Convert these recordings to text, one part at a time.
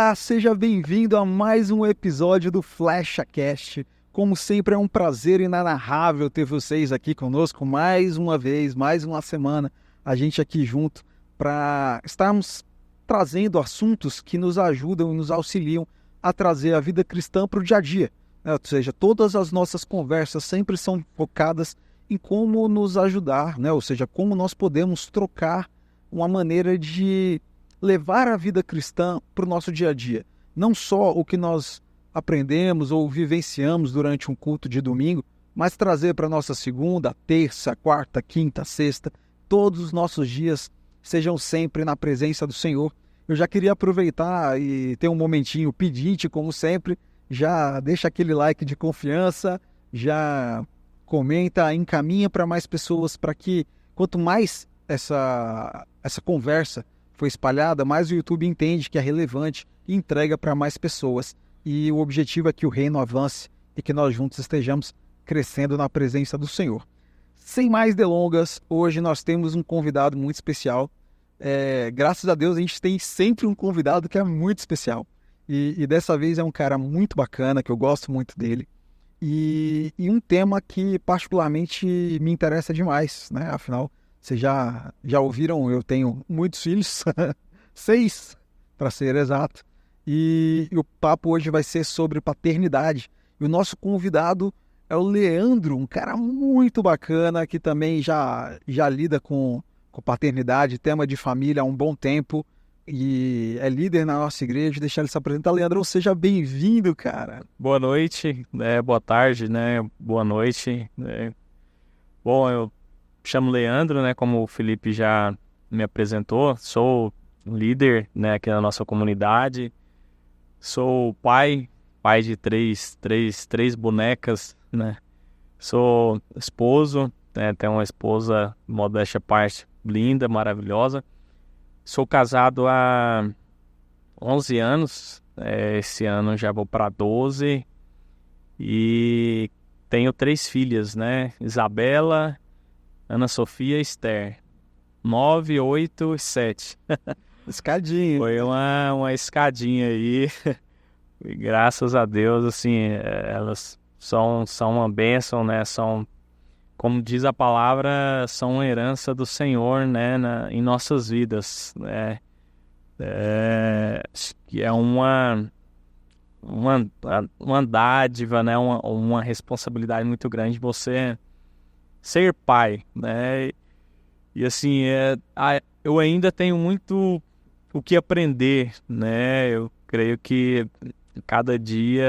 Olá, seja bem-vindo a mais um episódio do FlechaCast. Como sempre, é um prazer inenarrável ter vocês aqui conosco mais uma vez, mais uma semana, a gente aqui junto para estarmos trazendo assuntos que nos ajudam e nos auxiliam a trazer a vida cristã para o dia a dia. Ou seja, todas as nossas conversas sempre são focadas em como nos ajudar, ou seja, como nós podemos trocar uma maneira de levar a vida cristã para o nosso dia a dia. Não só o que nós aprendemos ou vivenciamos durante um culto de domingo, mas trazer para a nossa segunda, terça, quarta, quinta, sexta, todos os nossos dias sejam sempre na presença do Senhor. Eu já queria aproveitar e ter um momentinho pedinte, como sempre, já deixa aquele like de confiança, já comenta, encaminha para mais pessoas, para que quanto mais essa conversa foi espalhada, mais o YouTube entende que é relevante e entrega para mais pessoas. E o objetivo é que o reino avance e que nós juntos estejamos crescendo na presença do Senhor. Sem mais delongas, hoje nós temos um convidado muito especial. Graças a Deus a gente tem sempre um convidado que é muito especial. E dessa vez é um cara muito bacana, que eu gosto muito dele. E um tema que particularmente me interessa demais, né? Afinal, vocês já ouviram, eu tenho muitos filhos, 6 para ser exato, e o papo hoje vai ser sobre paternidade. E o nosso convidado é o Leandro, um cara muito bacana que também já lida com paternidade, tema de família há um bom tempo, e é líder na nossa igreja. Deixar ele se apresentar. Leandro, seja bem-vindo, cara. Boa noite, boa tarde, boa noite. Bom, eu chamo Leandro, como o Felipe já me apresentou, sou líder, aqui na nossa comunidade, sou pai de três bonecas, sou esposo, tenho uma esposa, modéstia à parte, linda, maravilhosa, sou casado há 11 anos, esse ano já vou para 12, e tenho 3 filhas, Isabela, Ana Sofia e Esther. 9, 8 e 7. Escadinha. Foi uma escadinha aí. E graças a Deus, assim, elas são uma bênção, São, como diz a palavra, são uma herança do Senhor, em nossas vidas, que é uma dádiva, uma responsabilidade muito grande você ser pai, E assim, eu ainda tenho muito o que aprender, Eu creio que cada dia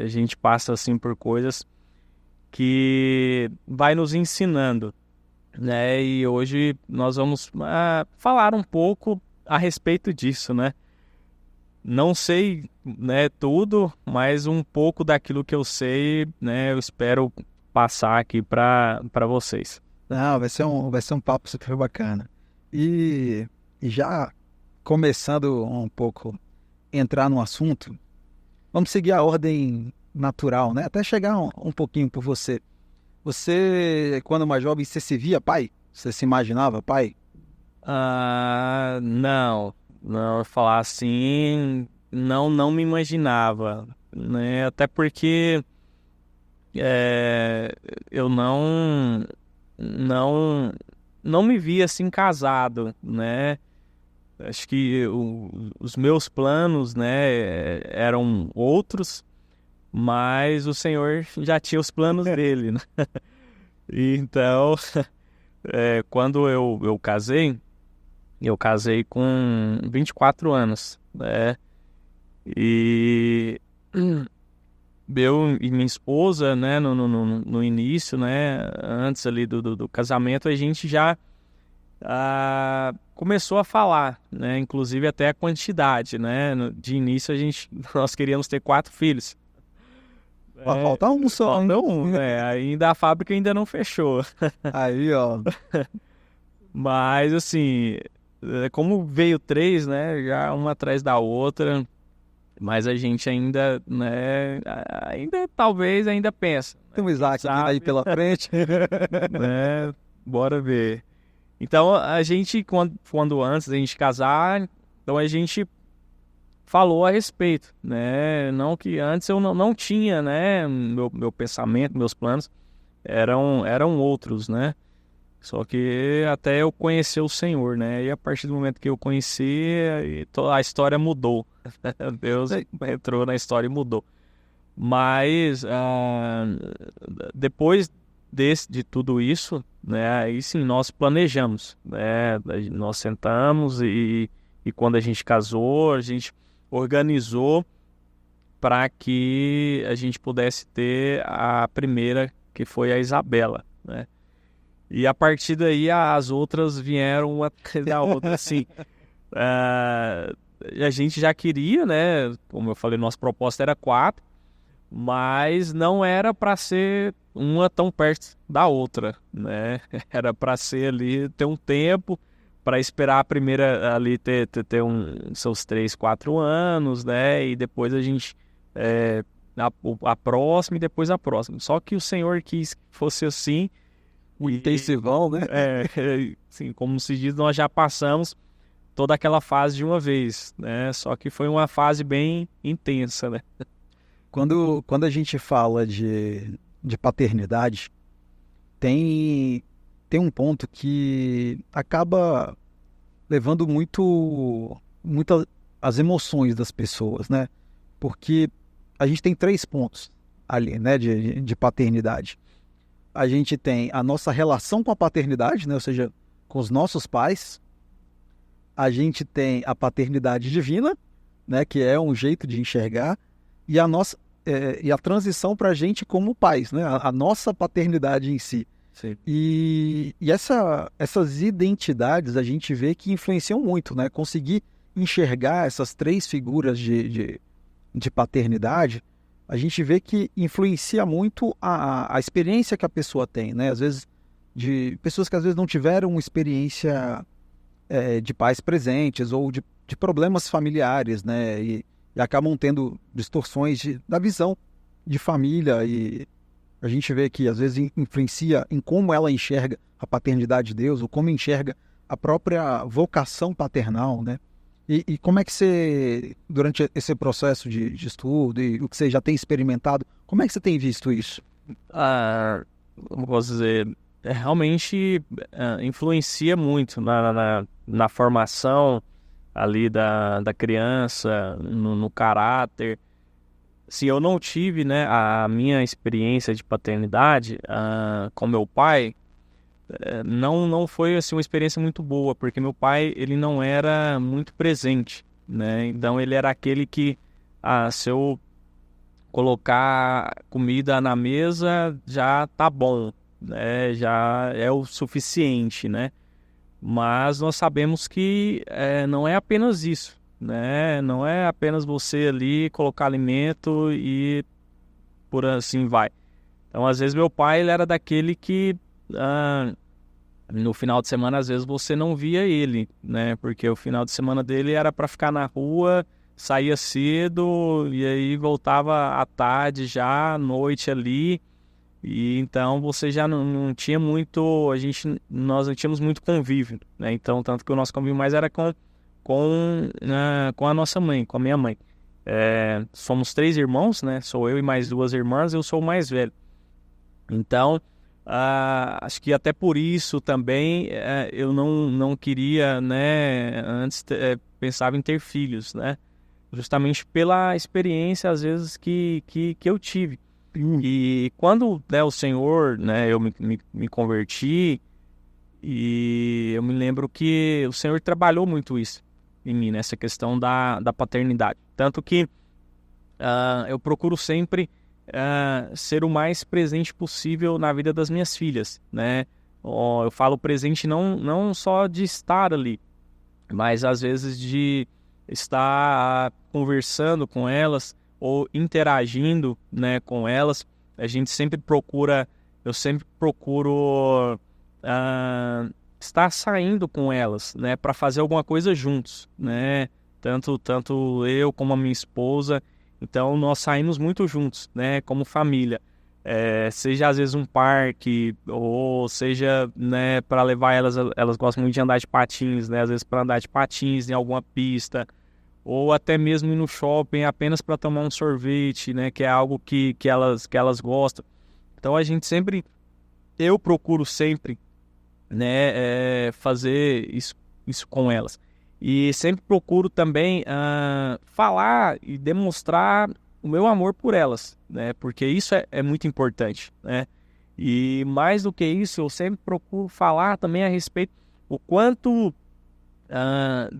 a gente passa assim por coisas que vai nos ensinando, E hoje nós vamos falar um pouco a respeito disso, Não sei, tudo, mas um pouco daquilo que eu sei, eu espero passar aqui para vocês. Não, vai ser um papo super bacana. E já começando um pouco entrar no assunto, vamos seguir a ordem natural, Até chegar um pouquinho por você. Você, quando mais jovem, você se via pai? Você se imaginava pai? Não, falar assim, não me imaginava, Até porque eu não me via assim casado, Acho que os meus planos, eram outros, mas o Senhor já tinha os planos dele, E então, quando eu casei com 24 anos, E eu e minha esposa, no início, antes ali do casamento, a gente já começou a falar, inclusive até a quantidade, De início nós queríamos ter 4 filhos. Falta um só. Falta um, ainda a fábrica ainda não fechou. Aí, ó. Mas assim, como veio 3, já uma atrás da outra, mas a gente ainda, talvez ainda pensa. Tem um Isaac vindo aí pela frente. Bora ver. Então, a gente, quando antes da gente casar, então a gente falou a respeito, né? Não que antes eu não tinha, né? Meu pensamento, meus planos eram outros, né? Só que até eu conhecer o Senhor, né? E a partir do momento que eu conheci, a história mudou. Deus entrou na história e mudou. Mas depois de tudo isso, né? Aí sim nós planejamos, né? Nós sentamos e quando a gente casou, a gente organizou para que a gente pudesse ter a primeira, que foi a Isabela, né? E a partir daí as outras vieram uma atrás da outra, assim. A gente já queria, né? Como eu falei, nossa proposta era 4, mas não era para ser uma tão perto da outra, né? Era para ser ali, ter um tempo para esperar a primeira ali ter seus 3, 4 anos, né? E depois a gente a próxima e depois a próxima. Só que o Senhor quis que fosse assim. O intensivão, né? Assim, como se diz, nós já passamos toda aquela fase de uma vez, né? Só que foi uma fase bem intensa, né? Quando a gente fala de paternidade, tem um ponto que acaba levando muito as emoções das pessoas, né? Porque a gente tem 3 pontos ali, né, de paternidade. A gente tem a nossa relação com a paternidade, né? Ou seja, com os nossos pais. A gente tem a paternidade divina, né? Que é um jeito de enxergar. E a transição para a gente como pais, né? A nossa paternidade em si. Sim. E essas identidades a gente vê que influenciam muito, né? Conseguir enxergar essas 3 figuras de paternidade, a gente vê que influencia muito a experiência que a pessoa tem, né? Às vezes, de pessoas que às vezes não tiveram uma experiência de pais presentes ou de problemas familiares, né? E acabam tendo distorções da visão de família, e a gente vê que às vezes influencia em como ela enxerga a paternidade de Deus, ou como enxerga a própria vocação paternal, né? E como é que você, durante esse processo de estudo e o que você já tem experimentado, como é que você tem visto isso? Como posso dizer, realmente influencia muito na formação ali da criança, no caráter. Se eu não tive, né, a minha experiência de paternidade com meu pai, não foi assim uma experiência muito boa, porque meu pai, ele não era muito presente, né? Então ele era aquele que se eu colocar comida na mesa já tá bom, né? Já é o suficiente, né? Mas nós sabemos que não é apenas isso, né? Não é apenas você ali colocar alimento e por assim vai. Então, às vezes meu pai, ele era daquele que no final de semana, às vezes você não via ele, né? Porque o final de semana dele era para ficar na rua, saía cedo e aí voltava à tarde já, à noite ali. E então você já não tinha muito, nós não tínhamos muito convívio, né? Então, tanto que o nosso convívio mais era com a nossa mãe, com a minha mãe. Somos 3 irmãos, né? Sou eu e mais 2 irmãs, eu sou o mais velho. Então, acho que até por isso também eu não queria, né? Antes pensava em ter filhos, né? Justamente pela experiência, às vezes, que eu tive. E quando, né, o Senhor, né, eu me converti, e eu me lembro que o Senhor trabalhou muito isso em mim, nessa questão da paternidade. Tanto que eu procuro sempre ser o mais presente possível na vida das minhas filhas, né? Eu falo presente não só de estar ali, mas às vezes de estar conversando com elas, ou interagindo, né, com elas. Eu sempre procuro estar saindo com elas, né, para fazer alguma coisa juntos, né, tanto eu como a minha esposa. Então nós saímos muito juntos, né, como família, seja às vezes um parque, ou seja, né, para levar elas gostam muito de andar de patins, né, às vezes para andar de patins em alguma pista, ou até mesmo ir no shopping apenas para tomar um sorvete, né, que é algo que elas gostam. Então eu procuro sempre, né, fazer isso com elas. E sempre procuro também falar e demonstrar o meu amor por elas, né, porque isso é muito importante, né. E mais do que isso, eu sempre procuro falar também a respeito o quanto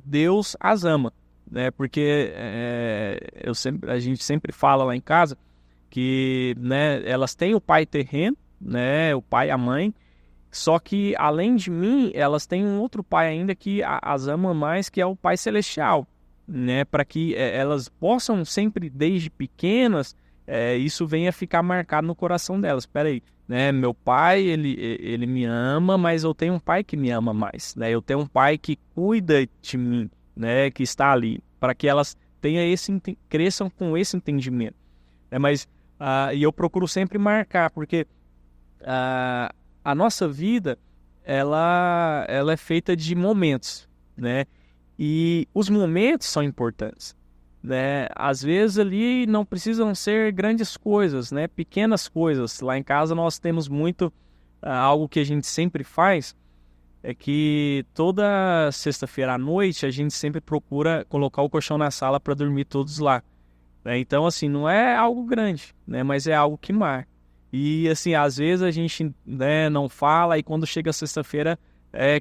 Deus as ama, né, porque a gente sempre fala lá em casa que, né, elas têm o pai terreno, né, o pai e a mãe, só que além de mim, elas têm um outro pai ainda que as ama mais, que é o pai celestial, né, para que elas possam sempre, desde pequenas, isso venha ficar marcado no coração delas. Espera aí, né, meu pai, ele me ama, mas eu tenho um pai que me ama mais, né, eu tenho um pai que cuida de mim, né, que está ali, para que elas tenham cresçam com esse entendimento, né, mas e eu procuro sempre marcar, porque a nossa vida ela é feita de momentos, né? E os momentos são importantes, né? Às vezes ali não precisam ser grandes coisas, né? Pequenas coisas. Lá em casa nós temos muito algo que a gente sempre faz, é que toda sexta-feira à noite a gente sempre procura colocar o colchão na sala para dormir todos lá, né? Então, assim, não é algo grande, né? Mas é algo que marca. E, assim, às vezes a gente, né, não fala, e quando chega sexta-feira,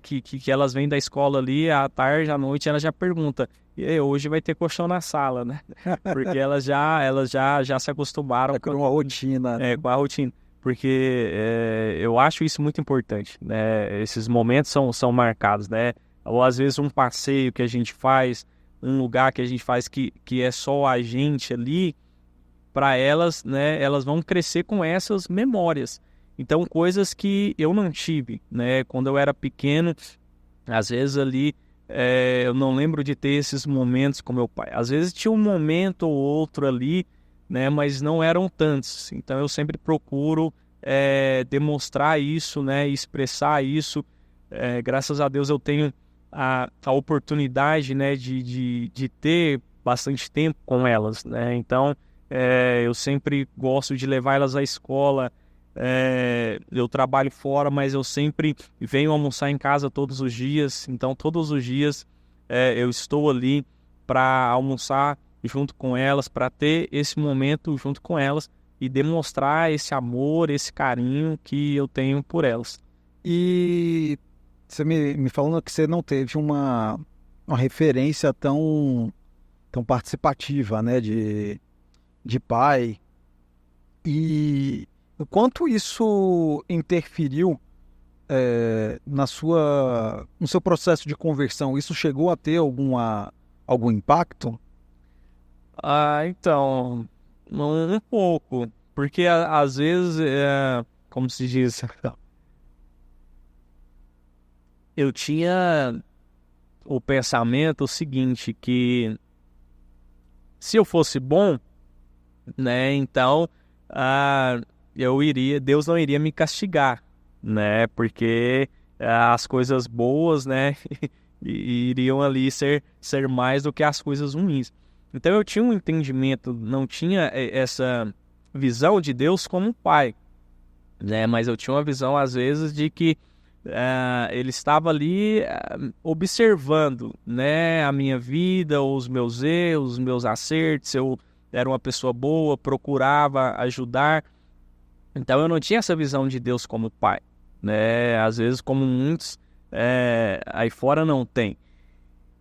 que elas vêm da escola ali, à tarde, à noite, elas já perguntam, e aí, hoje vai ter colchão na sala, né? Porque elas já se acostumaram com uma rotina. Com a rotina. Porque eu acho isso muito importante, né? Esses momentos são marcados, né? Ou às vezes um passeio que a gente faz, um lugar que a gente faz que é só a gente ali, para elas, né, elas vão crescer com essas memórias. Então, coisas que eu não tive, né, quando eu era pequeno, às vezes ali eu não lembro de ter esses momentos com meu pai. Às vezes tinha um momento ou outro ali, né, mas não eram tantos. Então, eu sempre procuro demonstrar isso, né, expressar isso. Graças a Deus eu tenho a oportunidade, né, de ter bastante tempo com elas, né. Então, eu sempre gosto de levar elas à escola. Eu trabalho fora, mas eu sempre venho almoçar em casa todos os dias. Então, todos os dias eu estou ali para almoçar junto com elas, para ter esse momento junto com elas e demonstrar esse amor, esse carinho que eu tenho por elas. E você me falando que você não teve uma referência tão participativa, né, de pai, e o quanto isso interferiu no seu processo de conversão? Isso chegou a ter algum impacto? Então, um pouco, porque às vezes, como se diz, eu tinha o pensamento seguinte, que se eu fosse bom, né, então Deus não iria me castigar, né, porque as coisas boas, né, iriam ali ser mais do que as coisas ruins. Então eu tinha um entendimento, não tinha essa visão de Deus como pai, né, mas eu tinha uma visão às vezes de que ele estava ali observando, né, a minha vida, os meus erros, os meus acertos. Eu era uma pessoa boa, procurava ajudar. Então eu não tinha essa visão de Deus como pai, né? Às vezes, como muitos aí fora não tem.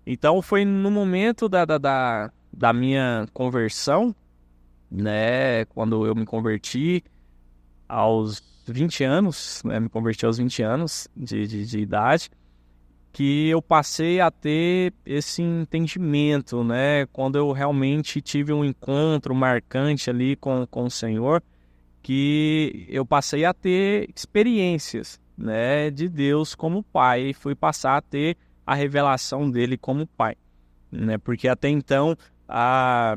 Então foi no momento da minha conversão, né? Quando eu me converti aos 20 anos, né? Me converti aos 20 anos de idade, que eu passei a ter esse entendimento, né? Quando eu realmente tive um encontro marcante ali com o Senhor, que eu passei a ter experiências, né, de Deus como pai, e fui passar a ter a revelação dele como pai, né? Porque até então a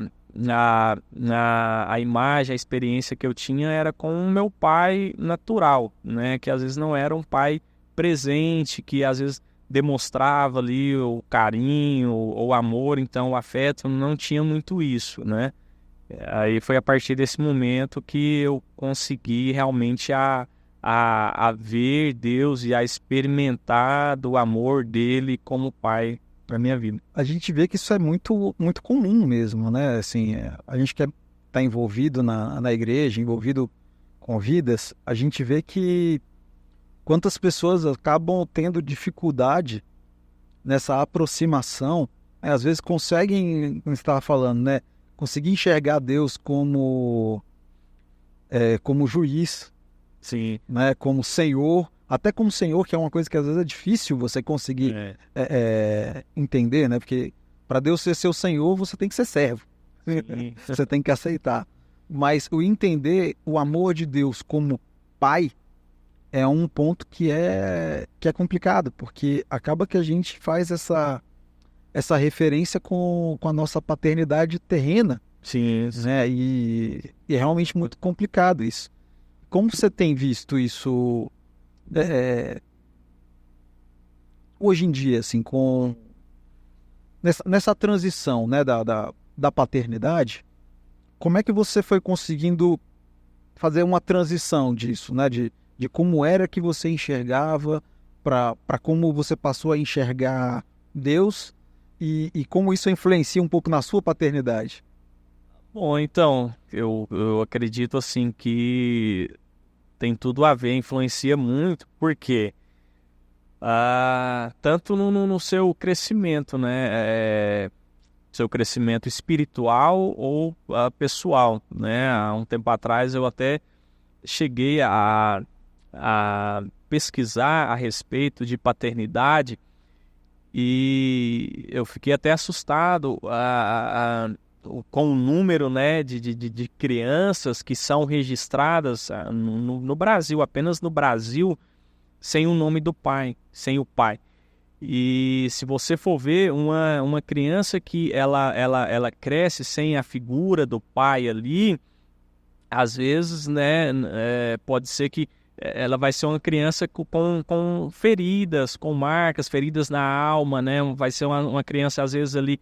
imagem, a experiência que eu tinha era com o meu pai natural, né? Que às vezes não era um pai presente, que às vezes demonstrava ali o carinho, o amor, então o afeto, não tinha muito isso, né? Aí foi a partir desse momento que eu consegui realmente a ver Deus e a experimentar do amor dele como pai para minha vida. A gente vê que isso é muito, muito comum mesmo, né? Assim, a gente que está envolvido na igreja, envolvido com vidas, a gente vê que quantas pessoas acabam tendo dificuldade nessa aproximação, às vezes conseguem, como você estava falando, né? Conseguir enxergar Deus como juiz, Sim. né? Como Senhor, até como Senhor, que é uma coisa que às vezes é difícil você conseguir entender, né? Porque para Deus ser seu Senhor, você tem que ser servo. Você tem que aceitar. Mas o entender o amor de Deus como Pai é um ponto que é complicado, porque acaba que a gente faz essa referência com a nossa paternidade terrena, Sim. né? E é realmente muito complicado isso. Como você tem visto isso hoje em dia, assim, nessa transição, né, da paternidade? Como é que você foi conseguindo fazer uma transição disso, né? De como era que você enxergava para como você passou a enxergar Deus e como isso influencia um pouco na sua paternidade? Bom, então, eu acredito assim que tem tudo a ver, influencia muito, porque tanto no seu crescimento, né? Seu crescimento espiritual ou pessoal, né? Há um tempo atrás eu até cheguei a pesquisar a respeito de paternidade e eu fiquei até assustado com o número, né, de crianças que são registradas no Brasil, apenas no Brasil, sem o nome do pai, sem o pai. E se você for ver uma criança que ela cresce sem a figura do pai ali, às vezes, né, pode ser que ela vai ser uma criança com feridas, com marcas, feridas na alma, né? Vai ser uma criança, às vezes, ali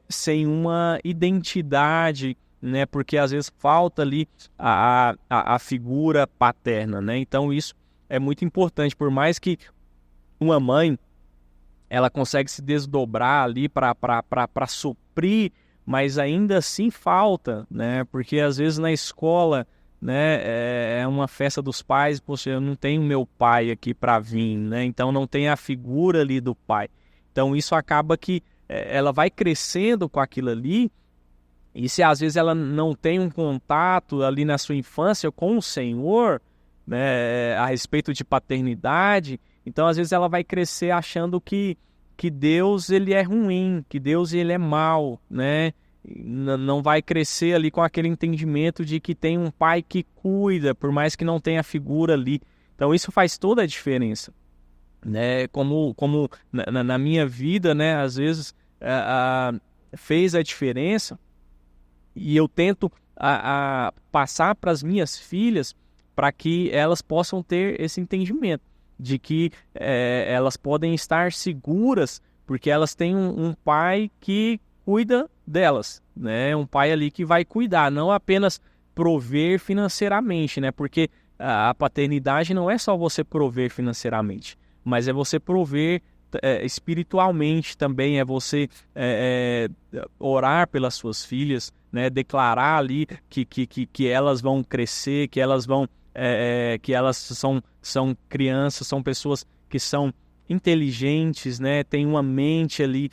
sem uma identidade, né? Porque às vezes falta ali a figura paterna, né? Então isso é muito importante, por mais que uma mãe ela consegue se desdobrar ali para suprir, mas ainda assim falta, né? Porque às vezes na escola, né, é uma festa dos pais, poxa, eu não tenho meu pai aqui para vir, né? Então não tem a figura ali do pai. Então isso acaba que ela vai crescendo com aquilo ali, e se às vezes ela não tem um contato ali na sua infância com o Senhor, né, a respeito de paternidade, então às vezes ela vai crescer achando que Deus ele é ruim, que Deus ele é mau, né? Não vai crescer ali com aquele entendimento de que tem um pai que cuida, por mais que não tenha a figura ali. Então isso faz toda a diferença, né? Como na minha vida, né? Às vezes fez a diferença e eu tento passar para as minhas filhas para que elas possam ter esse entendimento de que elas podem estar seguras porque elas têm um pai que cuida delas, né? Um pai ali que vai cuidar, não apenas prover financeiramente, né? Porque a paternidade não é só você prover financeiramente, mas é você prover espiritualmente também, é você orar pelas suas filhas, né? Declarar ali que elas vão crescer, que elas vão que elas são crianças, são pessoas que são inteligentes, né? Tem uma mente ali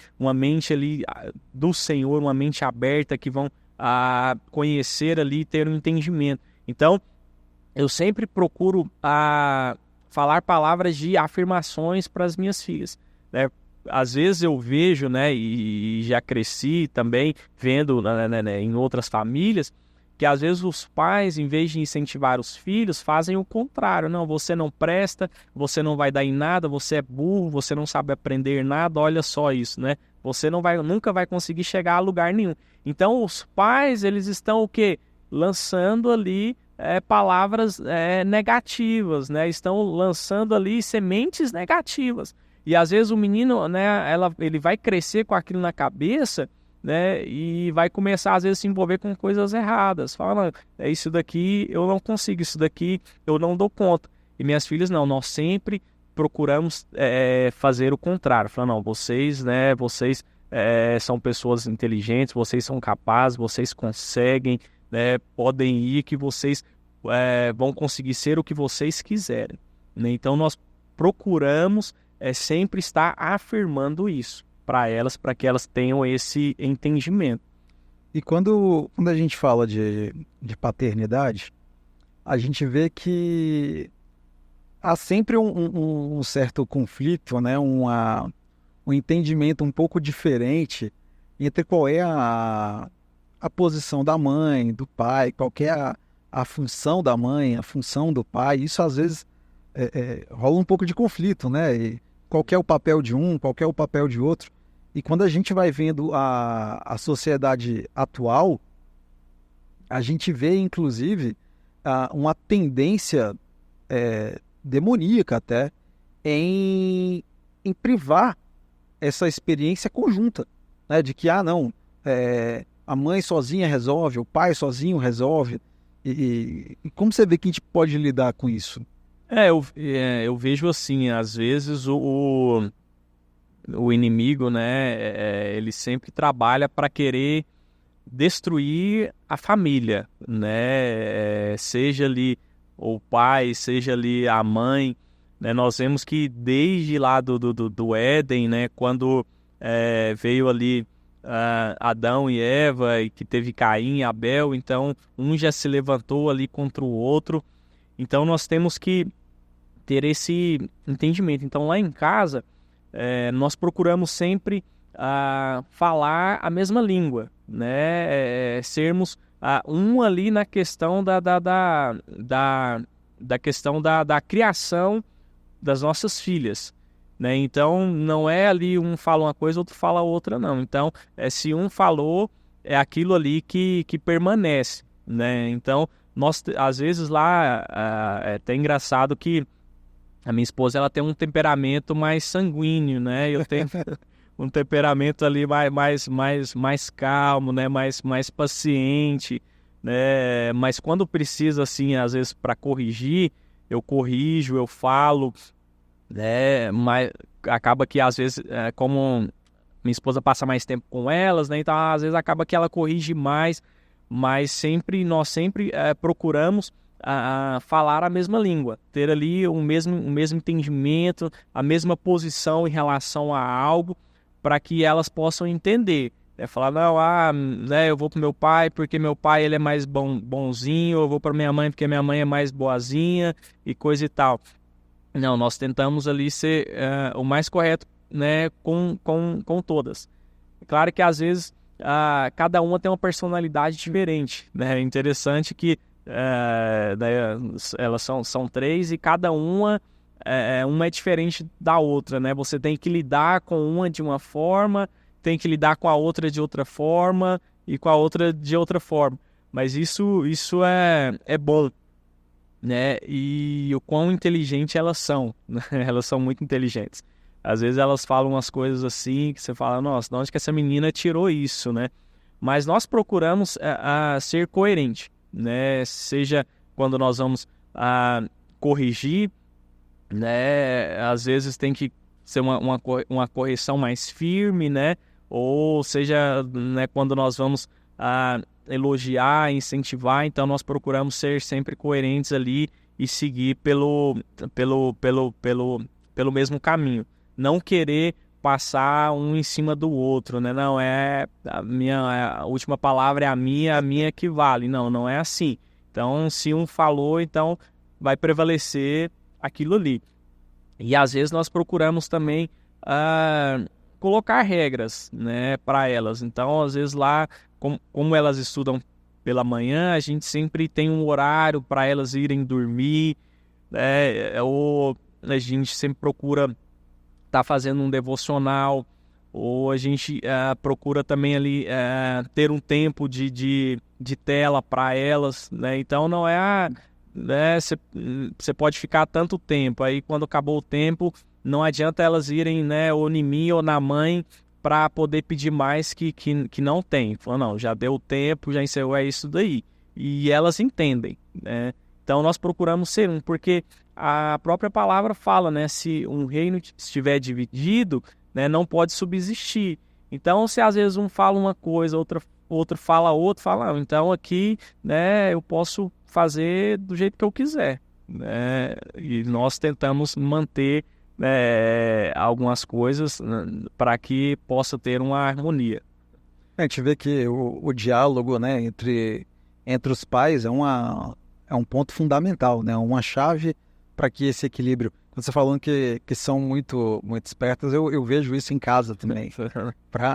do Senhor, uma mente aberta, que vão conhecer ali, ter um entendimento. Então, eu sempre procuro falar palavras de afirmações para as minhas filhas, né? Às vezes eu vejo, né, e já cresci também vendo em outras famílias, que às vezes os pais, em vez de incentivar os filhos, fazem o contrário. Não, você não presta, você não vai dar em nada, você é burro, você não sabe aprender nada, olha só isso, né? Você nunca vai conseguir chegar a lugar nenhum. Então os pais, eles estão o quê? Lançando ali palavras negativas, né? Estão lançando ali sementes negativas. E às vezes o menino, né, ele vai crescer com aquilo na cabeça, né, e vai começar às vezes a se envolver com coisas erradas. Fala, não, isso daqui eu não consigo, isso daqui eu não dou conta. E minhas filhas não, nós sempre procuramos fazer o contrário. Falar, não, vocês, né, são pessoas inteligentes, vocês são capazes, vocês conseguem, né, podem ir que vocês vão conseguir ser o que vocês quiserem, né? Então nós procuramos sempre estar afirmando isso para elas, para que elas tenham esse entendimento. E quando a gente fala de paternidade, a gente vê que há sempre um certo conflito, né? Um entendimento um pouco diferente entre qual é a posição da mãe, do pai, qual que é a função da mãe, a função do pai. Isso às vezes rola um pouco de conflito, né? E qual que é o papel de um, qual que é o papel de outro. E quando a gente vai vendo a sociedade atual, a gente vê, inclusive, uma tendência demoníaca até em privar essa experiência conjunta, né? De que, não, a mãe sozinha resolve, o pai sozinho resolve. E como você vê que a gente pode lidar com isso? Eu vejo assim, às vezes o inimigo, né, ele sempre trabalha para querer destruir a família, né, seja ali o pai, seja ali a mãe, né, nós vemos que desde lá do Éden, né, quando veio ali Adão e Eva, e que teve Caim e Abel, então um já se levantou ali contra o outro, então nós temos que ter esse entendimento. Então lá em casa, nós procuramos sempre falar a mesma língua, né? Sermos um ali na questão da questão da criação das nossas filhas, né? Então não é ali um fala uma coisa, outro fala outra, não. Então se um falou, é aquilo ali que permanece, né? Então nós às vezes lá é até engraçado que a minha esposa, ela tem um temperamento mais sanguíneo, né? Eu tenho um temperamento ali mais calmo, né? Mais paciente, né? Mas quando precisa, assim, às vezes para corrigir, eu corrijo, eu falo, né? Mas acaba que às vezes, como minha esposa passa mais tempo com elas, né? Então às vezes acaba que ela corrige mais, mas nós sempre procuramos a falar a mesma língua, ter ali o mesmo entendimento, a mesma posição em relação a algo, para que elas possam entender. Falar, não, né, eu vou pro meu pai porque meu pai ele é mais bonzinho, eu vou para minha mãe porque minha mãe é mais boazinha e coisa e tal. Não, nós tentamos ali ser o mais correto, né, com todas. Claro que às vezes cada uma tem uma personalidade diferente, né? É interessante que elas são três e cada uma é diferente da outra, né? Você tem que lidar com uma de uma forma, tem que lidar com a outra de outra forma e com a outra de outra forma. Mas isso é bom, né? E o quão inteligentes elas são, né? Elas são muito inteligentes. Às vezes elas falam umas coisas assim que você fala, nossa, de onde que essa menina tirou isso, né? Mas nós procuramos ser coerente, né? Seja quando nós vamos corrigir, né? Às vezes tem que ser uma correção mais firme, né? Ou seja, né, quando nós vamos elogiar, incentivar, então nós procuramos ser sempre coerentes ali e seguir pelo mesmo caminho. Não querer passar um em cima do outro, né? Não a última palavra é a minha que vale. Não é assim. Então, se um falou, então vai prevalecer aquilo ali. E às vezes nós procuramos também colocar regras, né, para elas. Então, às vezes lá, como elas estudam pela manhã, a gente sempre tem um horário para elas irem dormir, né? Ou a gente sempre procura estar fazendo um devocional, ou a gente procura também ali ter um tempo de tela para elas, né? Então não é né, você pode ficar tanto tempo, aí quando acabou o tempo não adianta elas irem, né, ou em mim ou na mãe para poder pedir mais que não tem. Falou, não, já deu tempo, já encerrou, é isso daí. E elas entendem, né? Então nós procuramos ser um, porque a própria palavra fala, né, se um reino estiver dividido, né, não pode subsistir. Então, se às vezes um fala uma coisa, outro fala outra, fala, não, então aqui, né, eu posso fazer do jeito que eu quiser, né? E nós tentamos manter, né, algumas coisas, né, para que possa ter uma harmonia. A gente vê que o diálogo, né, entre os pais é um ponto fundamental, né, uma chave para que esse equilíbrio. Você falando que são muito, muito espertas, eu vejo isso em casa também.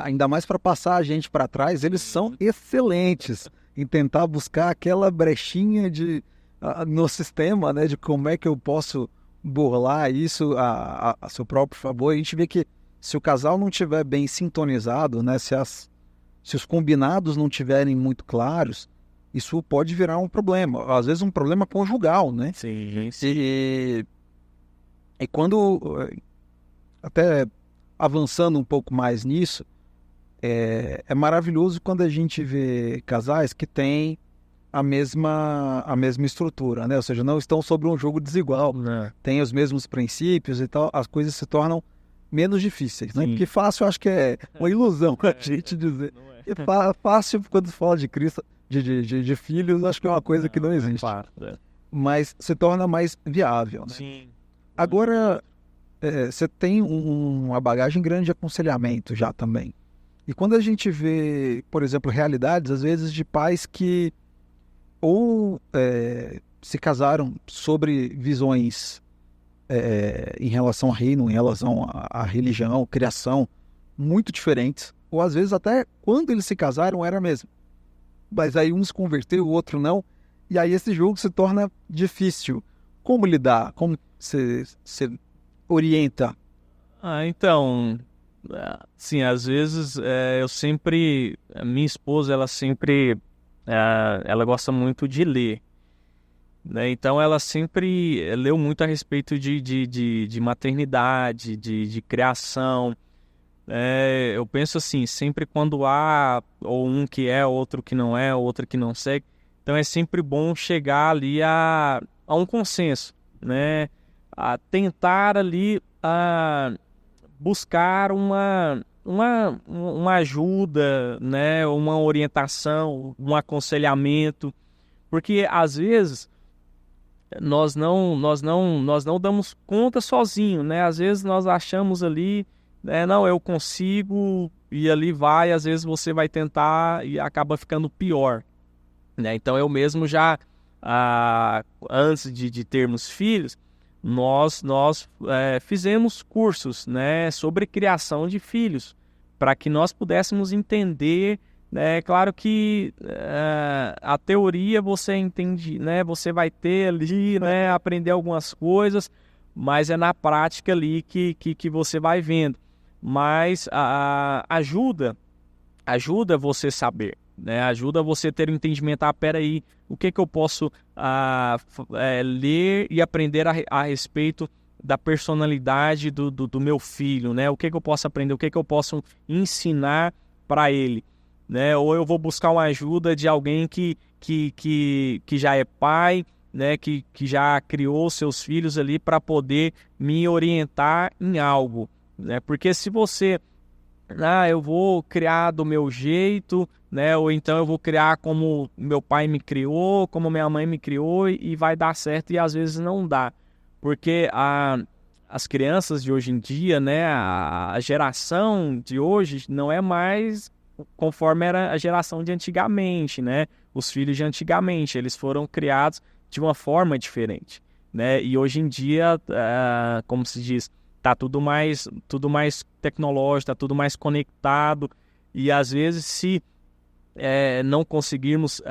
Ainda mais para passar a gente para trás, eles são excelentes em tentar buscar aquela brechinha no sistema, né, de como é que eu posso burlar isso a seu próprio favor. A gente vê que se o casal não estiver bem sintonizado, né, se os combinados não estiverem muito claros, isso pode virar um problema. Às vezes um problema conjugal, né? Sim, sim. E quando, até avançando um pouco mais nisso, é maravilhoso quando a gente vê casais que têm a mesma estrutura, né? Ou seja, não estão sobre um jogo desigual, têm os mesmos princípios e tal, as coisas se tornam menos difíceis, né? Porque fácil, eu acho que é uma ilusão a gente dizer. E fácil, quando se fala de Cristo, de filhos, acho que é uma coisa que não existe. Mas se torna mais viável, né? Sim. Agora, você tem uma bagagem grande de aconselhamento já também. E quando a gente vê, por exemplo, realidades, às vezes, de pais que ou se casaram sobre visões em relação ao reino, em relação à religião, criação, muito diferentes, ou às vezes até quando eles se casaram era mesmo. Mas aí um se converteu, o outro não, e aí esse jogo se torna difícil. Como lidar? Como você orienta? Então, sim, às vezes a minha esposa, ela gosta muito de ler, né? Então ela sempre leu muito a respeito de maternidade, de criação. Eu penso assim, sempre quando há ou um que é, outro que não é, outro que não segue, então é sempre bom chegar ali a um consenso, né? A tentar ali buscar uma ajuda, né? Uma orientação, um aconselhamento, porque às vezes nós não damos conta sozinho, né? Às vezes nós achamos ali, não, eu consigo, e ali vai, às vezes você vai tentar e acaba ficando pior, né? Então eu mesmo já, antes de termos filhos, nós fizemos cursos, né, sobre criação de filhos, para que nós pudéssemos entender, né? Claro que a teoria você entende, né? Você vai ter ali, né, aprender algumas coisas, mas é na prática ali que você vai vendo. Mas ajuda você saber, né? Ajuda você ter um entendimento. Peraí, o que eu posso ler e aprender a respeito da personalidade do meu filho, né? O que eu posso aprender, o que eu posso ensinar para ele, né? Ou eu vou buscar uma ajuda de alguém que já é pai, né? Que já criou seus filhos ali para poder me orientar em algo, né? Porque se você, eu vou criar do meu jeito, né? Ou então eu vou criar como meu pai me criou, como minha mãe me criou, e vai dar certo, e às vezes não dá. Porque as crianças de hoje em dia, né? A geração de hoje não é mais conforme era a geração de antigamente, né? Os filhos de antigamente, eles foram criados de uma forma diferente, né? E hoje em dia, como se diz, tá tudo mais tecnológico, tá tudo mais conectado, e às vezes se não conseguirmos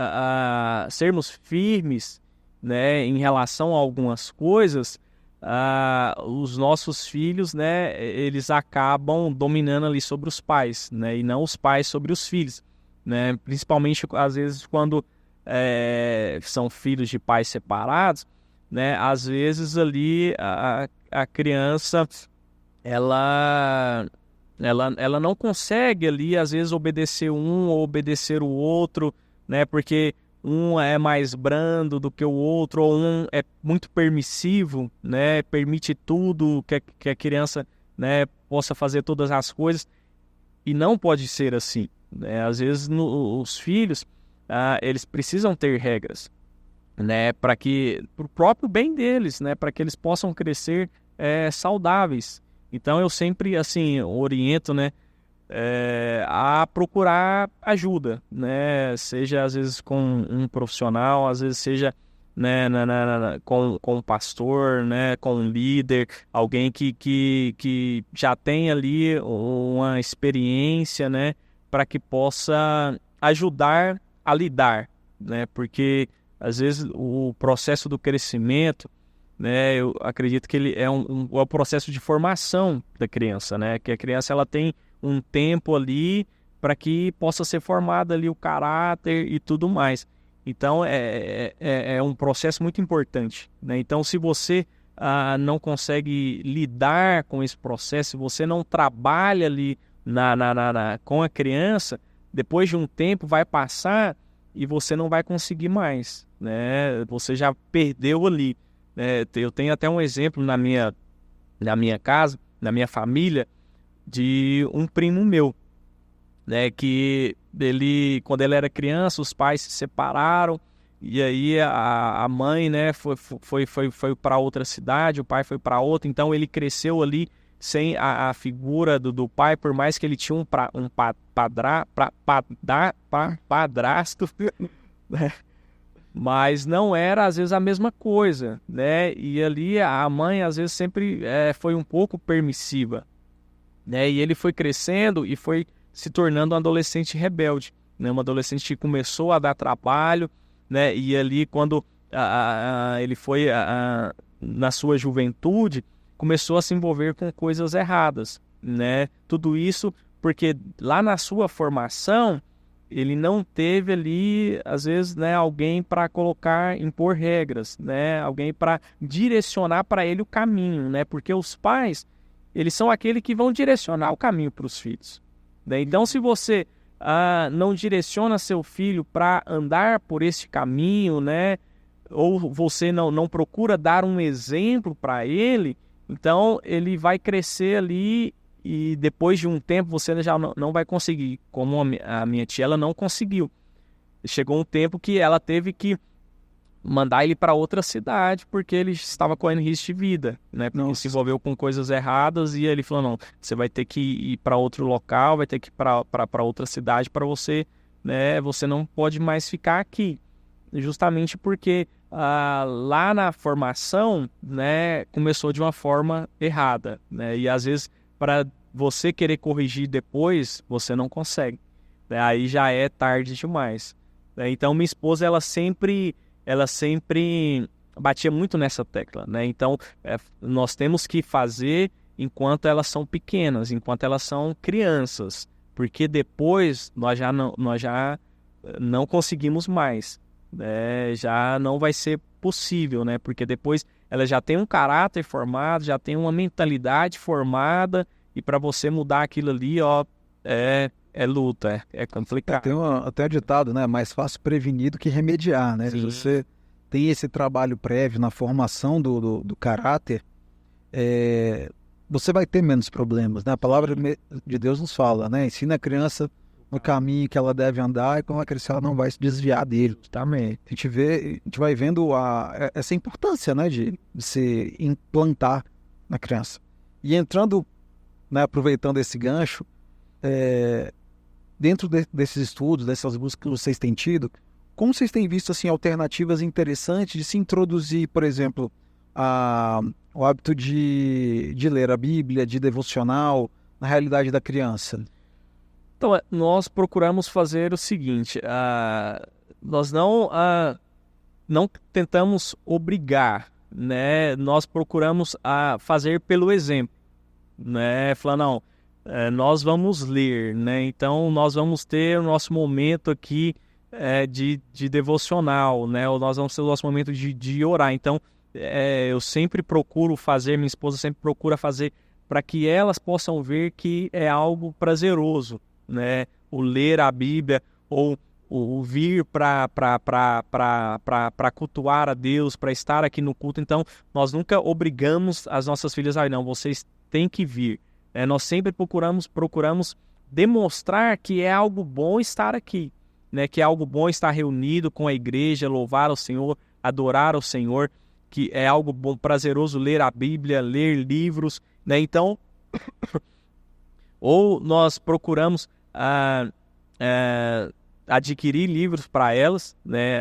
sermos firmes, né, em relação a algumas coisas, os nossos filhos, né, eles acabam dominando ali sobre os pais, né, e não os pais sobre os filhos, né, principalmente às vezes quando são filhos de pais separados, né, às vezes ali a criança ela não consegue ali, às vezes, obedecer um ou obedecer o outro, né? Porque um é mais brando do que o outro, ou um é muito permissivo, né? Permite tudo que a criança, né, possa fazer todas as coisas. E não pode ser assim, né? Às vezes os filhos, eles precisam ter regras, né? Para o próprio bem deles, né? Para que eles possam crescer saudáveis. Então eu sempre assim oriento, né? A procurar ajuda, né? Seja às vezes com um profissional, às vezes seja, né, com um pastor, né, com um líder, alguém que já tem ali uma experiência, né, para que possa ajudar a lidar, né? Porque às vezes o processo do crescimento, né, eu acredito que ele é um processo de formação da criança, né? Que a criança ela tem um tempo ali para que possa ser formado ali o caráter e tudo mais. Então é um processo muito importante, né? Então se você não consegue lidar com esse processo, se você não trabalha ali com a criança, depois de um tempo vai passar e você não vai conseguir mais, né? Você já perdeu ali. Eu tenho até um exemplo na minha casa, na minha família, de um primo meu, né, que quando ele era criança, os pais se separaram e aí a mãe, né, foi para outra cidade, o pai foi para outra, então ele cresceu ali sem a figura do pai, por mais que ele tinha um padrasto, né? Mas não era, às vezes, a mesma coisa, né? E ali a mãe, às vezes, sempre foi um pouco permissiva, né? E ele foi crescendo e foi se tornando um adolescente rebelde, né? Um adolescente que começou a dar trabalho, né? E ali, quando ele foi na sua juventude, começou a se envolver com coisas erradas, né? Tudo isso porque lá na sua formação ele não teve ali, às vezes, né, alguém para impor regras, né, alguém para direcionar para ele o caminho, né, porque os pais, eles são aqueles que vão direcionar o caminho para os filhos, né? Então, se você não direciona seu filho para andar por este caminho, né, ou você não procura dar um exemplo para ele, então ele vai crescer ali e depois de um tempo você já não vai conseguir, como a minha tia, ela não conseguiu. Chegou um tempo que ela teve que mandar ele para outra cidade porque ele estava correndo risco de vida, né? Porque se envolveu com coisas erradas e ele falou, não, você vai ter que ir para outro local, vai ter que ir para outra cidade para você, né? Você não pode mais ficar aqui. Justamente porque lá na formação, né, começou de uma forma errada, né? E às vezes para você querer corrigir depois, você não consegue, né? Aí já é tarde demais, né? Então minha esposa ela sempre batia muito nessa tecla, né? Então nós temos que fazer enquanto elas são pequenas, enquanto elas são crianças, porque depois nós já não conseguimos mais, né? Já não vai ser possível, né? Porque depois ela já tem um caráter formado, já tem uma mentalidade formada, e para você mudar aquilo ali, ó, é luta, é complicado. Tem até ditado, né? Mais fácil prevenir do que remediar, né? Sim. Se você tem esse trabalho prévio na formação do caráter, você vai ter menos problemas, né? A palavra de Deus nos fala, né? Ensina a criança no caminho que ela deve andar e quando ela crescer ela não vai se desviar dele. Justamente. A gente vai vendo essa importância, né, de se implantar na criança. E entrando, né, aproveitando esse gancho, dentro desses estudos, dessas buscas que vocês têm tido, como vocês têm visto assim, alternativas interessantes de se introduzir, por exemplo, o hábito de ler a Bíblia, de devocional, na realidade da criança? Então, nós procuramos fazer o seguinte, nós não tentamos obrigar, né? Nós procuramos fazer pelo exemplo, né? Falar, não, nós vamos ler, né? Então, nós vamos ter o nosso momento aqui de devocional, né? Ou nós vamos ter o nosso momento de orar. Então, eu sempre procuro fazer, minha esposa sempre procura fazer para que elas possam ver que é algo prazeroso, né? O ler a Bíblia ou o vir para cultuar a Deus, para estar aqui no culto. Então, nós nunca obrigamos as nossas filhas a não, vocês têm que vir. Nós sempre procuramos demonstrar que é algo bom estar aqui, né? Que é algo bom estar reunido com a igreja, louvar ao Senhor, adorar ao Senhor, que é algo bom, prazeroso ler a Bíblia, ler livros, né? Então, ou nós procuramos adquirir livros para elas, né,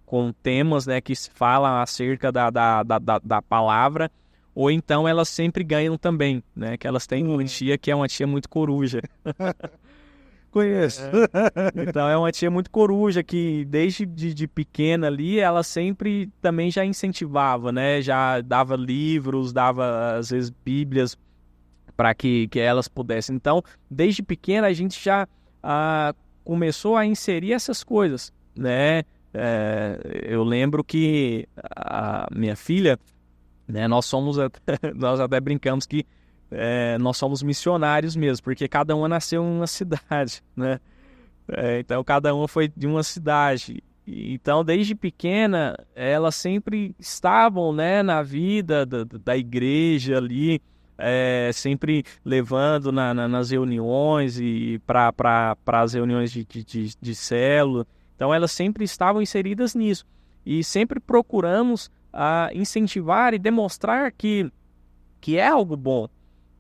com temas, né, que falam acerca da palavra, ou então elas sempre ganham também, né, que elas têm uma tia que é uma tia muito coruja. Conheço. Então é uma tia muito coruja que desde de pequena ali ela sempre também já incentivava, né, já dava livros, dava às vezes bíblias para que elas pudessem. Então, desde pequena a gente já começou a inserir essas coisas, né? Eu lembro que a minha filha, né, nós até brincamos que nós somos missionários mesmo, porque cada uma nasceu em uma cidade, né? Então, cada uma foi de uma cidade. Então, desde pequena, elas sempre estavam, né, na vida da igreja ali, sempre levando nas reuniões e para as reuniões de célula. Então, elas sempre estavam inseridas nisso. E sempre procuramos incentivar e demonstrar que é algo bom,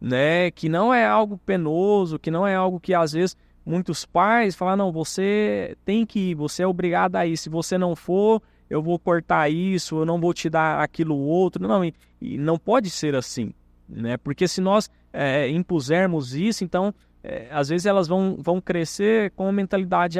né? Que não é algo penoso, que não é algo que às vezes muitos pais falam, não, você tem que ir, você é obrigado a ir. Se você não for, eu vou cortar isso, eu não vou te dar aquilo outro. Não, e não pode ser assim, né? Porque se nós impusermos isso, então às vezes elas vão crescer com a mentalidade,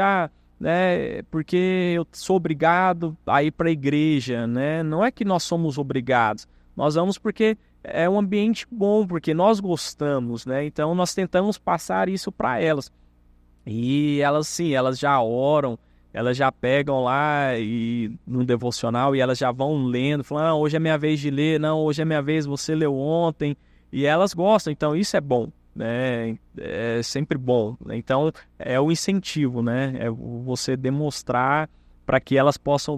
né? Porque eu sou obrigado a ir para a igreja, né? Não é que nós somos obrigados, nós vamos porque é um ambiente bom, porque nós gostamos, né? Então nós tentamos passar isso para elas. E elas, sim, elas já oram, elas já pegam lá no devocional e elas já vão lendo, falando, hoje é minha vez de ler, não, hoje é minha vez, você leu ontem. E elas gostam, então isso é bom, né? É sempre bom, né? Então é o incentivo, né? É você demonstrar para que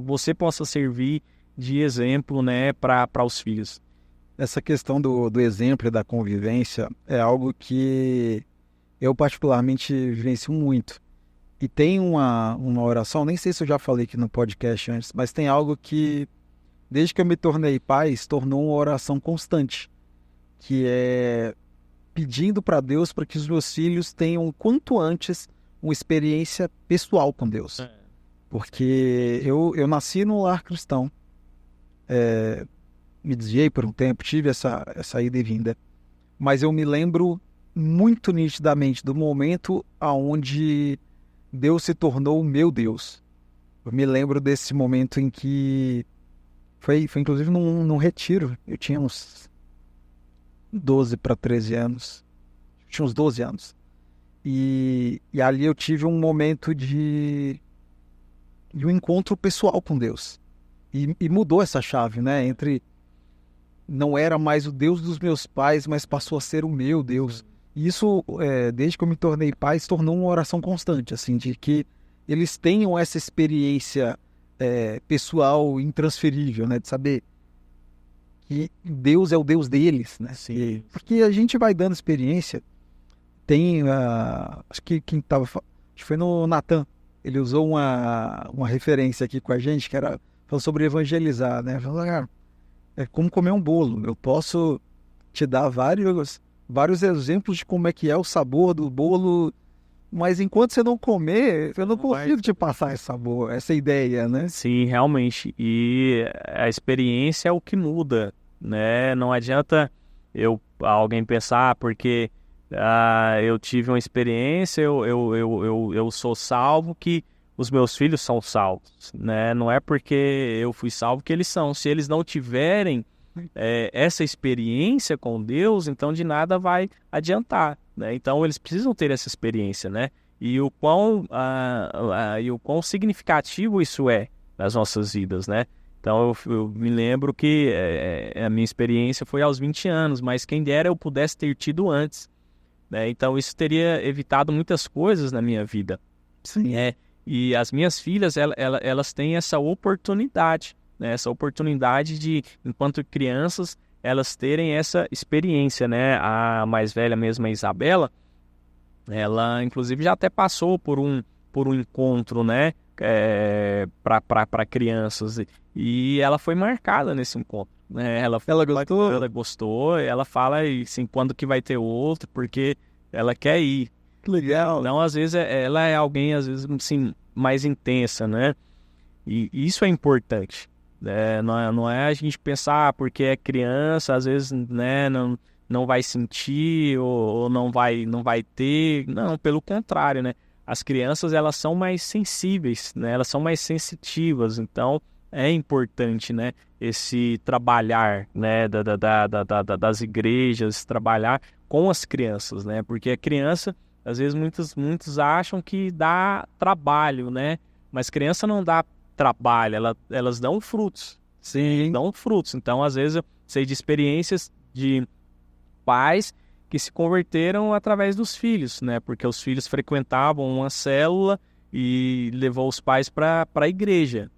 você possa servir de exemplo, né, para os filhos. Essa questão do exemplo e da convivência é algo que eu particularmente vivencio muito. E tem uma oração, nem sei se eu já falei aqui no podcast antes, mas tem algo que, desde que eu me tornei pai, se tornou uma oração constante, que é pedindo para Deus para que os meus filhos tenham, quanto antes, uma experiência pessoal com Deus. Porque eu nasci num lar cristão, me desviei por um tempo, tive essa ida e vinda, mas eu me lembro muito nitidamente do momento onde Deus se tornou o meu Deus. Eu me lembro desse momento em que foi inclusive num retiro. Eu tinha uns 12 para 13 anos. Eu tinha uns 12 anos. E ali eu tive um momento de um encontro pessoal com Deus. E mudou essa chave, né? Não era mais o Deus dos meus pais, mas passou a ser o meu Deus. E isso, desde que eu me tornei pai, se tornou uma oração constante, assim, de que eles tenham essa experiência pessoal intransferível, né? De saber que Deus é o Deus deles, né? Sim. Porque a gente vai dando experiência. Tem, acho que quem estava... Acho que foi no Natan. Ele usou uma referência aqui com a gente, que era falando sobre evangelizar, né? Falando, é como comer um bolo. Eu posso te dar vários exemplos de como é que é o sabor do bolo, mas enquanto você não comer, eu não consigo te passar esse sabor, essa ideia, né? Sim, realmente. E a experiência é o que muda, né? Não adianta alguém pensar, porque eu tive uma experiência, eu sou salvo, que os meus filhos são salvos, né? Não é porque eu fui salvo que eles são. Se eles não tiverem essa experiência com Deus, então de nada vai adiantar, né? Então eles precisam ter essa experiência, né? E o quão significativo isso é nas nossas vidas, né? Então eu me lembro que a minha experiência foi aos 20 anos, mas quem dera eu pudesse ter tido antes, né? Então isso teria evitado muitas coisas na minha vida. Sim. E as minhas filhas, elas têm essa oportunidade, né? Essa oportunidade de, enquanto crianças, elas terem essa experiência, né? A mais velha mesmo, a Isabela, ela inclusive já até passou por um encontro, né? Para crianças, e ela foi marcada nesse encontro, né? Ela gostou? Ela gostou, ela fala assim, quando que vai ter outro, porque ela quer ir. Que legal. Não, às vezes ela é alguém, às vezes, assim, mais intensa, né? E isso é importante, né? Não é a gente pensar, porque é criança, às vezes, né, não vai sentir ou não vai ter. Não, pelo contrário, né? As crianças, elas são mais sensíveis, né? Elas são mais sensitivas, então é importante, né? Esse trabalhar, né? Das igrejas, trabalhar com as crianças, né? Porque a criança, às vezes, muitos acham que dá trabalho, né? Mas criança não dá trabalho, elas dão frutos. Sim. Dão frutos. Então, às vezes, eu sei de experiências de pais que se converteram através dos filhos, né? Porque os filhos frequentavam uma célula e levou os pais para a igreja.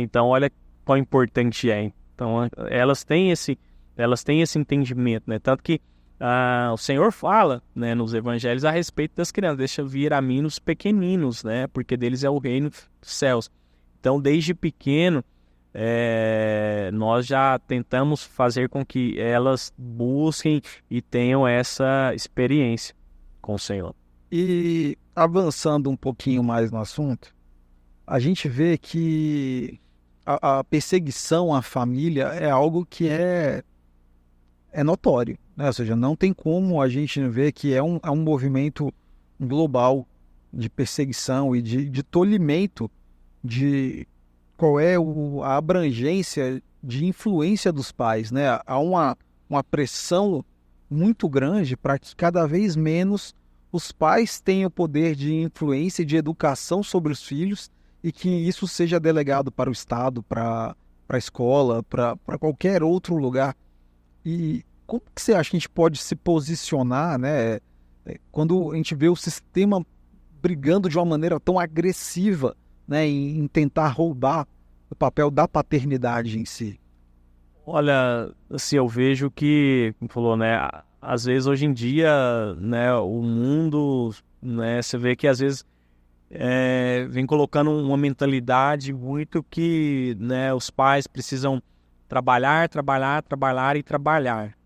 Então, olha quão importante é. Então, elas têm esse entendimento, né? Tanto que o Senhor fala, né, nos evangelhos a respeito das crianças: deixa vir a mim os pequeninos, né? Porque deles é o reino dos céus. Então, desde pequeno, nós já tentamos fazer com que elas busquem e tenham essa experiência com o Senhor. E avançando um pouquinho mais no assunto, a gente vê que a perseguição à família é algo que é notório, né? Ou seja, não tem como a gente ver que é um movimento global de perseguição e de tolimento de qual é a abrangência de influência dos pais, né? Há uma pressão muito grande para que cada vez menos os pais tenham poder de influência e de educação sobre os filhos, e que isso seja delegado para o Estado, para a escola, para qualquer outro lugar. E como que você acha que a gente pode se posicionar, né? Quando a gente vê o sistema brigando de uma maneira tão agressiva, né, em tentar roubar o papel da paternidade em si? Olha, assim, eu vejo que, como falou, né, às vezes hoje em dia, né, o mundo, né, você vê que às vezes vem colocando uma mentalidade muito que, né, os pais precisam trabalhar,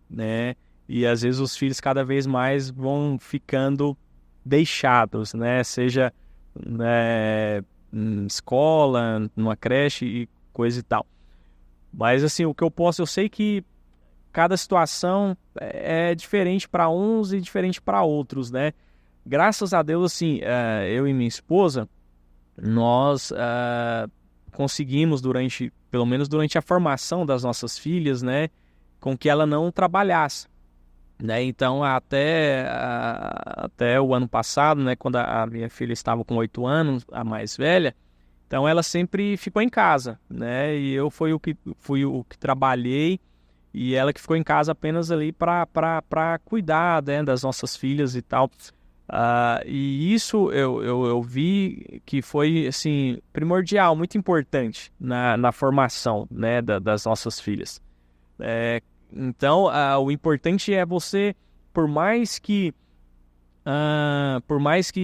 né, e às vezes os filhos cada vez mais vão ficando deixados, né, seja, né, em escola, numa creche e coisa e tal. Mas assim, eu sei que cada situação é diferente para uns e diferente para outros, né? Graças a Deus, assim, eu e minha esposa, nós conseguimos pelo menos durante a formação das nossas filhas, né, com que ela não trabalhasse, né? Então, até o ano passado, né, quando a minha filha estava com 8 anos, a mais velha, então ela sempre ficou em casa, né? E eu fui o que trabalhei, e ela que ficou em casa apenas ali para cuidar, né, das nossas filhas e tal. E isso eu vi que foi, assim, primordial, muito importante na formação, né, das nossas filhas. Então, o importante é você, por mais que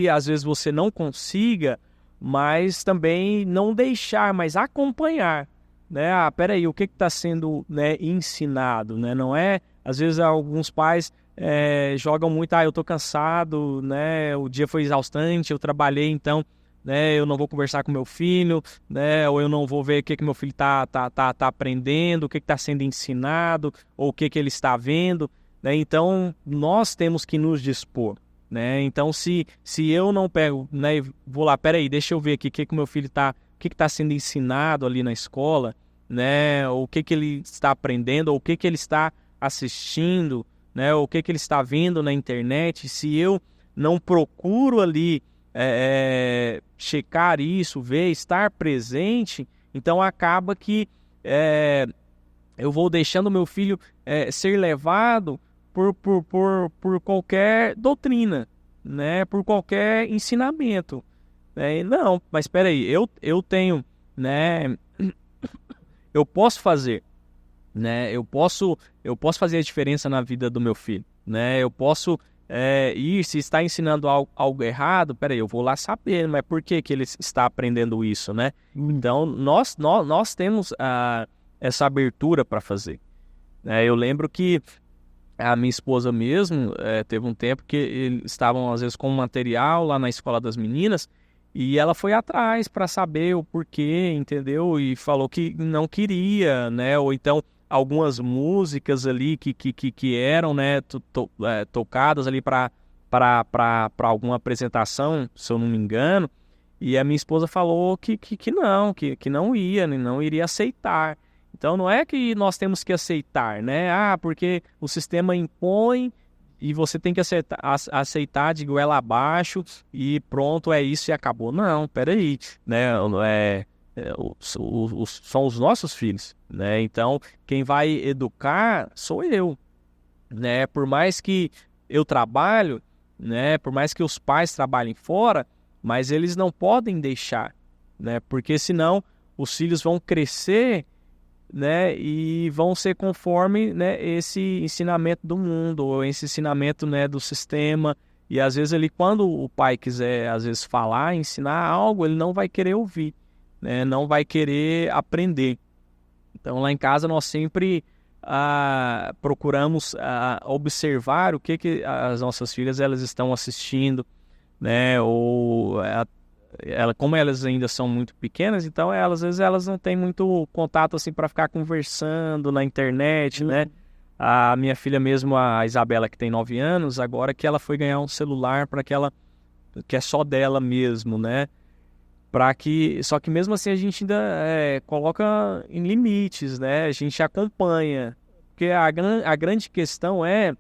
às vezes você não consiga, mas também não deixar, mas acompanhar, né? Peraí, o que está sendo, né, ensinado, né? Não é, às vezes alguns pais jogam muito, eu estou cansado, né? O dia foi exaustante, eu trabalhei, então, né, eu não vou conversar com meu filho, né? Ou eu não vou ver o que meu filho tá aprendendo, o que está sendo ensinado, ou o que ele está vendo, né? Então, nós temos que nos dispor, né? Então, se eu não pego, né, vou lá, peraí, deixa eu ver aqui o que meu filho está, o que está sendo ensinado ali na escola, né? Ou o que ele está aprendendo, ou o que ele está assistindo, né? Ou o que ele está vendo na internet. Se eu não procuro ali checar isso, ver, estar presente, então acaba que eu vou deixando meu filho ser levado por qualquer doutrina, né? Por qualquer ensinamento. Não, mas espera aí, eu tenho, né? Eu posso fazer, né? Eu posso fazer a diferença na vida do meu filho, né? Eu posso ir, se está ensinando algo errado, peraí, eu vou lá saber, mas por que que ele está aprendendo isso, né? Então, nós temos essa abertura para fazer. Eu lembro que a minha esposa mesmo, teve um tempo que eles estavam, às vezes, com material lá na escola das meninas, e ela foi atrás para saber o porquê, entendeu? E falou que não queria, né? Ou então algumas músicas ali que eram, né, tocadas ali para alguma apresentação, se eu não me engano, e a minha esposa falou que não ia, não iria aceitar. Então não é que nós temos que aceitar, né? Porque o sistema impõe e você tem que aceitar de goela abaixo e pronto, é isso e acabou. Não, peraí, né? São os nossos filhos, né? Então quem vai educar sou eu, né? Por mais que eu trabalho, né? Por mais que os pais trabalhem fora, mas eles não podem deixar, né? Porque senão os filhos vão crescer, né, e vão ser conforme, né, esse ensinamento do mundo, ou esse ensinamento, né, do sistema, e às vezes ele, quando o pai quiser, às vezes, falar, ensinar algo, ele não vai querer ouvir, né, não vai querer aprender. Então lá em casa nós sempre procuramos observar o que as nossas filhas elas estão assistindo, né, ou como elas ainda são muito pequenas, então às vezes elas não têm muito contato assim para ficar conversando na internet, né? A minha filha mesmo, a Isabela, que tem 9 anos, agora que ela foi ganhar um celular que é só dela mesmo, né? Só que mesmo assim a gente ainda coloca em limites, né? A gente acompanha, porque a grande questão é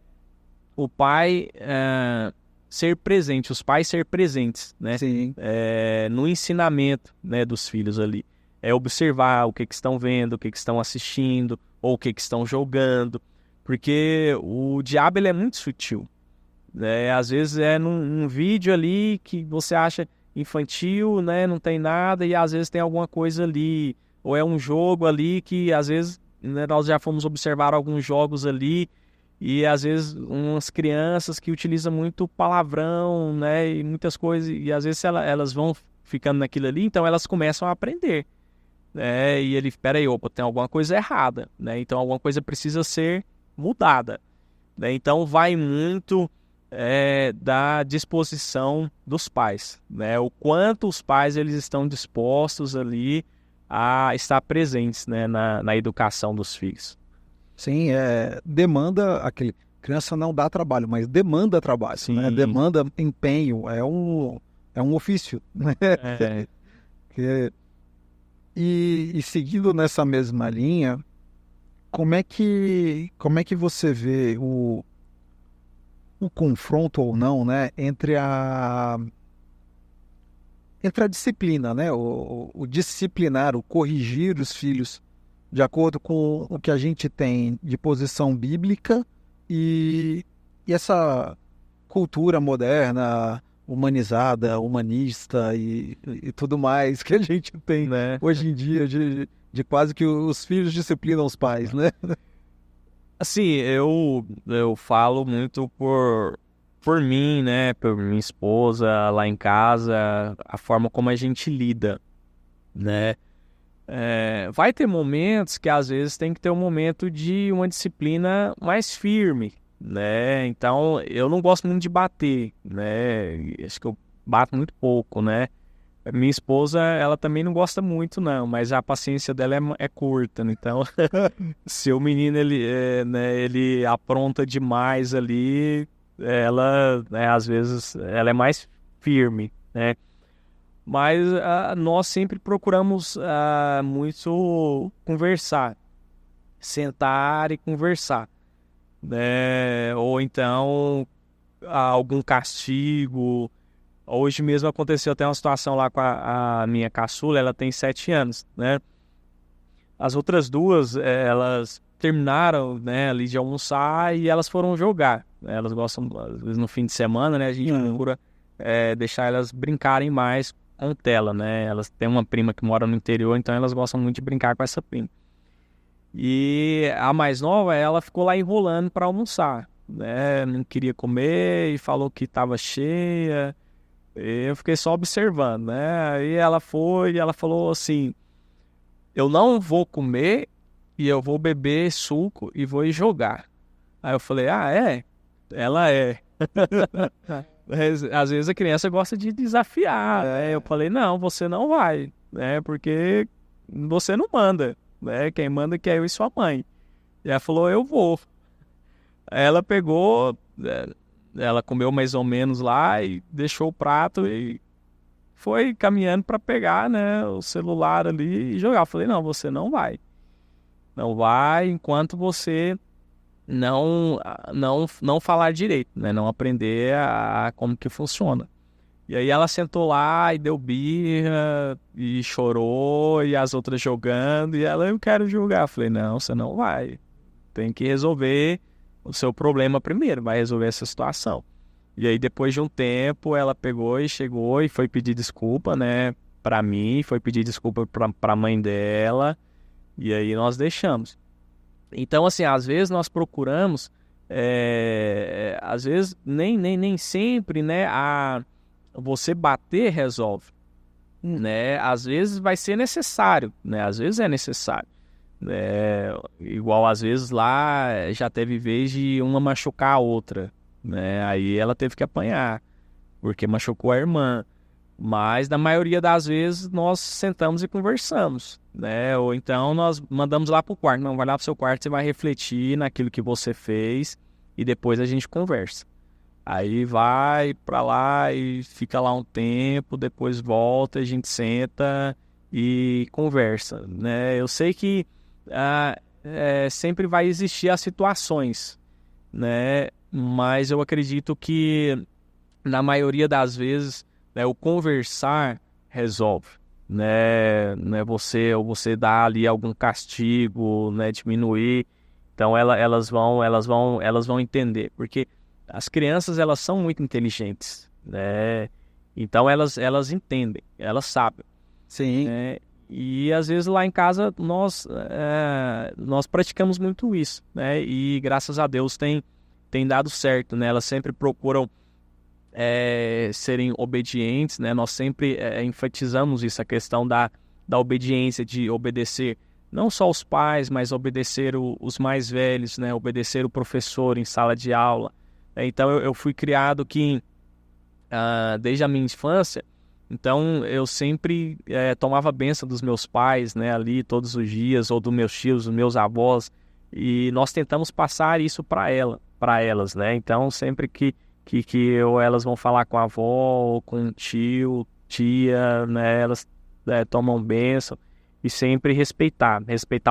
o pai ser presente, os pais ser presentes, né? Sim. No ensinamento, né, dos filhos ali. Observar o que estão vendo, o que estão assistindo, ou o que estão jogando. Porque o diabo ele é muito sutil, né? Às vezes num vídeo ali que você acha infantil, né? Não tem nada, e às vezes tem alguma coisa ali. Ou é um jogo ali que às vezes, né, nós já fomos observar alguns jogos ali, e às vezes umas crianças que utilizam muito palavrão, né, e muitas coisas, e às vezes elas vão ficando naquilo ali, então elas começam a aprender, né, e ele, espera aí, opa, tem alguma coisa errada, né, então alguma coisa precisa ser mudada, né, então vai muito da disposição dos pais, né, o quanto os pais eles estão dispostos ali a estar presentes, né, na educação dos filhos. Sim, demanda aquele. Criança não dá trabalho, mas demanda trabalho, Sim. né? Demanda empenho, é um ofício, né? E seguindo nessa mesma linha, como é que você vê o confronto ou não, né, entre a disciplina, né? O disciplinar, o corrigir os filhos de acordo com o que a gente tem de posição bíblica e essa cultura moderna, humanizada, humanista e tudo mais que a gente tem, né? Hoje em dia de quase que os filhos disciplinam os pais, né? Assim, eu falo muito por mim, né? Por minha esposa lá em casa, a forma como a gente lida, né? Vai ter momentos que às vezes tem que ter um momento de uma disciplina mais firme, né? Então, eu não gosto muito de bater, né? Acho que eu bato muito pouco, né? Minha esposa, ela também não gosta muito, não, mas a paciência dela é curta, né? Então, se o menino, ele apronta demais ali, ela, né, às vezes, ela é mais firme, né? Mas nós sempre procuramos muito conversar, sentar e conversar, né? Ou então algum castigo. Hoje mesmo aconteceu até uma situação lá com a minha caçula, ela tem 7 anos, né? As outras duas, elas terminaram, né, ali de almoçar e elas foram jogar. Elas gostam, às vezes no fim de semana, né, a gente procura deixar elas brincarem mais com tela, né? Elas têm uma prima que mora no interior, então elas gostam muito de brincar com essa prima. E a mais nova, ela ficou lá enrolando para almoçar, né? Não queria comer e falou que estava cheia. Eu fiquei só observando, né? Aí ela foi e ela falou assim: eu não vou comer e eu vou beber suco e vou ir jogar. Aí eu falei: ah, é? Ela é. Às vezes a criança gosta de desafiar, né? Eu falei: não, você não vai, né? Porque você não manda, né? Quem manda que é eu e sua mãe. E ela falou: eu vou. Aí ela pegou, ela comeu mais ou menos lá e deixou o prato e foi caminhando para pegar, né, o celular ali e jogar. Eu falei: não, você não vai. Não vai enquanto você não falar direito, né? Não aprender como que funciona. E aí ela sentou lá e deu birra e chorou e as outras jogando e ela: eu quero jogar. Eu falei: não, você não vai. Tem que resolver o seu problema primeiro, vai resolver essa situação. E aí depois de um tempo ela pegou e chegou e foi pedir desculpa, né, pra mim, foi pedir desculpa pra mãe dela e aí nós deixamos. Então, assim, às vezes nós procuramos, às vezes nem sempre, né, você bater resolve, né? Às vezes vai ser necessário, né? Às vezes é necessário. Igual às vezes lá já teve vez de uma machucar a outra, né? Aí ela teve que apanhar, porque machucou a irmã. Mas na maioria das vezes nós sentamos e conversamos, né? Ou então nós mandamos lá pro quarto. Não, vai lá pro seu quarto, você vai refletir naquilo que você fez e depois a gente conversa. Aí vai pra lá e fica lá um tempo, depois volta, a gente senta e conversa, né? Eu sei que sempre vai existir as situações, né? Mas eu acredito que na maioria das vezes, né, o conversar resolve, né? Você dá ali algum castigo, né? Diminuir. Então elas vão entender, porque as crianças elas são muito inteligentes, né? Então elas entendem, elas sabem. Sim. Né? E às vezes lá em casa nós praticamos muito isso, né? E graças a Deus tem dado certo, né? Elas sempre procuram serem obedientes, né? Nós sempre enfatizamos isso, a questão da obediência, de obedecer não só os pais, mas obedecer os mais velhos, né? Obedecer o professor em sala de aula. Então eu fui criado que desde a minha infância, então eu sempre tomava a bênção dos meus pais, né? Ali todos os dias, ou dos meus tios, dos meus avós, e nós tentamos passar isso para elas, né? Então sempre que elas vão falar com a avó, ou com o tio, tia, né? Elas tomam bênção e sempre respeitar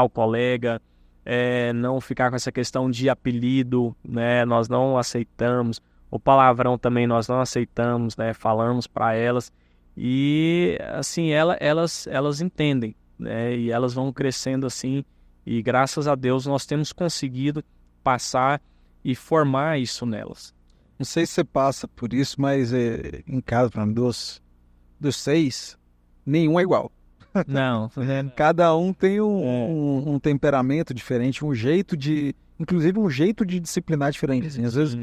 o colega, não ficar com essa questão de apelido, né? Nós não aceitamos. O palavrão também nós não aceitamos, né? Falamos para elas e assim elas entendem, né? E elas vão crescendo assim e graças a Deus nós temos conseguido passar e formar isso nelas. Não sei se você passa por isso, mas em casa, para mim, dos 6, nenhum é igual. Não. Cada um tem um temperamento diferente, inclusive um jeito de disciplinar diferente. Assim. Às vezes,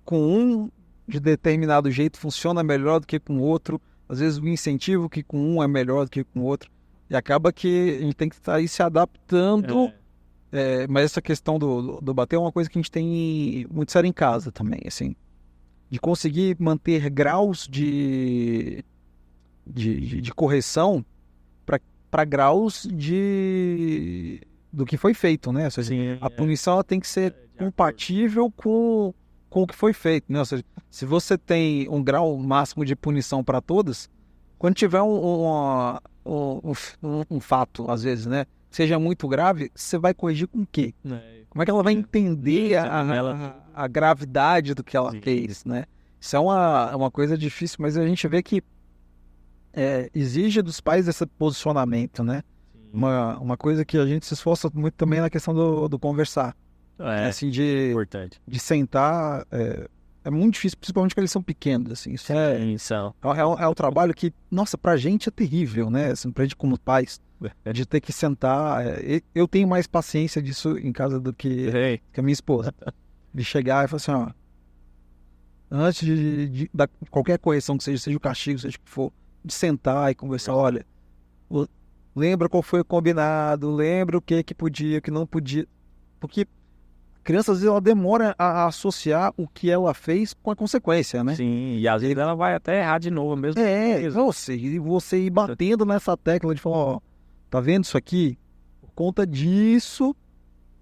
com um de determinado jeito funciona melhor do que com o outro. Às vezes, o incentivo que com um é melhor do que com o outro. E acaba que a gente tem que estar aí se adaptando. Mas essa questão do bater é uma coisa que a gente tem muito sério em casa também, assim. De conseguir manter graus de correção para graus do que foi feito, né? Ou seja, a punição ela tem que ser compatível com o que foi feito, né? Ou seja, se você tem um grau máximo de punição para todas, quando tiver um fato, às vezes, né? Seja muito grave, você vai corrigir com o quê? Como é que ela vai entender a gravidade do que ela fez, né? Isso é uma coisa difícil, mas a gente vê que exige dos pais esse posicionamento, né? Uma coisa que a gente se esforça muito também é na questão do conversar. Assim, Importante. de sentar, é muito difícil, principalmente quando eles são pequenos, assim. Isso é um trabalho que, nossa, pra gente é terrível, né? Assim, pra gente como pais, de ter que sentar. Eu tenho mais paciência disso em casa do que a minha esposa. De chegar e falar assim, ó, antes de dar qualquer correção que seja o castigo, seja o que for, de sentar e conversar, olha, lembra qual foi o combinado, lembra o que podia, o que não podia. Porque a criança, às vezes, ela demora a associar o que ela fez com a consequência, né? Sim, e às vezes ela vai até errar de novo mesmo. Você ir batendo nessa tecla de falar, ó, tá vendo isso aqui? Por conta disso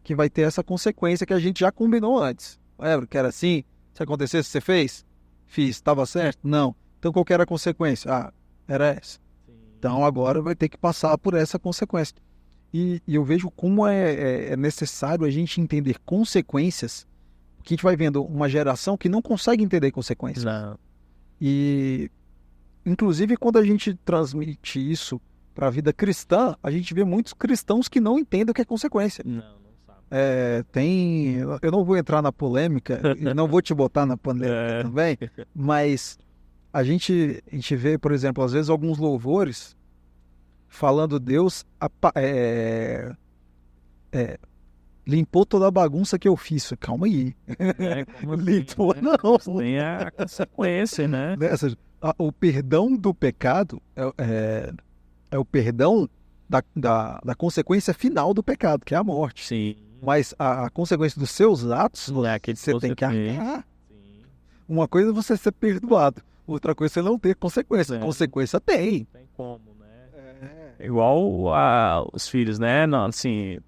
que vai ter essa consequência que a gente já combinou antes. Lembra que era assim? Se acontecesse, você fez? Fiz. Estava certo? Não. Então qual que era a consequência? Ah, era essa. Sim. Então agora vai ter que passar por essa consequência. E eu vejo como é necessário a gente entender consequências, porque a gente vai vendo uma geração que não consegue entender consequências. Não. E, inclusive, quando a gente transmite isso para a vida cristã, a gente vê muitos cristãos que não entendem o que é consequência. Não sabe. Eu não vou entrar na polêmica, e não vou te botar na polêmica também, mas a gente vê, por exemplo, às vezes alguns louvores falando Deus limpou toda a bagunça que eu fiz. Calma aí. Limpou, assim, não. Tem a consequência, né? O perdão do pecado é o perdão da consequência final do pecado, que é a morte. Sim. Mas a consequência dos seus atos, você tem que arcar. Uma coisa é você ser perdoado, outra coisa é você não ter consequência. Consequência tem. Não tem como, né? Igual os filhos, né? Não, assim,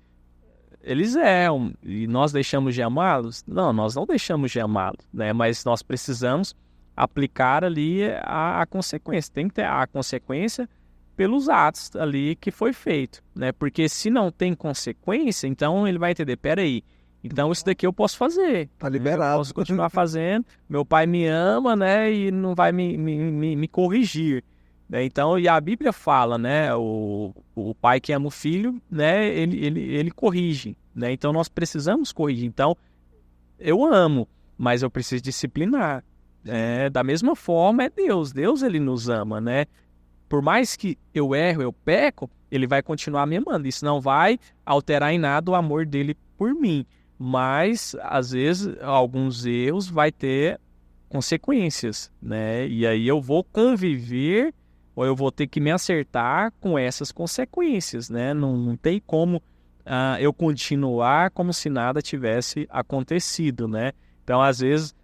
eles erram e nós deixamos de amá-los? Não, nós não deixamos de amá-los, né? Mas nós precisamos aplicar ali a consequência. Tem que ter a consequência pelos atos ali que foi feito, né? Porque se não tem consequência, então ele vai entender, peraí, então isso daqui eu posso fazer. Tá liberado. Eu posso continuar fazendo, meu pai me ama, né? E não vai me corrigir. Então, e a Bíblia fala, né? O pai que ama o filho, né? Ele corrige, né? Então nós precisamos corrigir. Então, eu amo, mas eu preciso disciplinar. Da mesma forma é Deus. Deus, ele nos ama, né? Por mais que eu erro, eu peco, ele vai continuar me amando. Isso não vai alterar em nada o amor dele por mim. Mas, às vezes, alguns erros vai ter consequências, né? E aí eu vou conviver ou eu vou ter que me acertar com essas consequências, né? Não tem como eu continuar como se nada tivesse acontecido, né? Então, às vezes,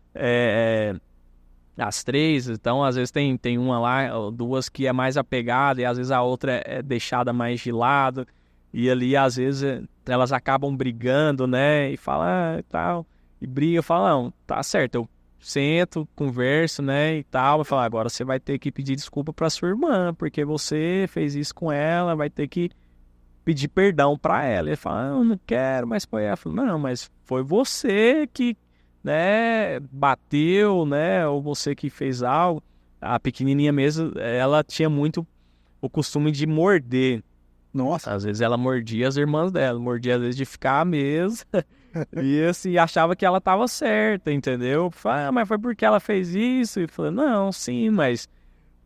as três, então, às vezes tem uma lá, duas que é mais apegada e às vezes a outra é deixada mais de lado. E ali, às vezes, elas acabam brigando, né? E falam, e tal, e briga, falam, não, tá certo, eu sento, converso, né, e tal, e falo, agora você vai ter que pedir desculpa para sua irmã, porque você fez isso com ela, vai ter que pedir perdão para ela. Ele fala, eu não quero, mas foi ela. Falo, não, mas foi você que, né, bateu, né, ou você que fez algo. A pequenininha mesmo, ela tinha muito o costume de morder. Nossa. Às vezes ela mordia as irmãs dela, mordia às vezes de ficar à mesa. E assim, achava que ela estava certa, entendeu? Falei, mas foi porque ela fez isso? E falei, não, sim, mas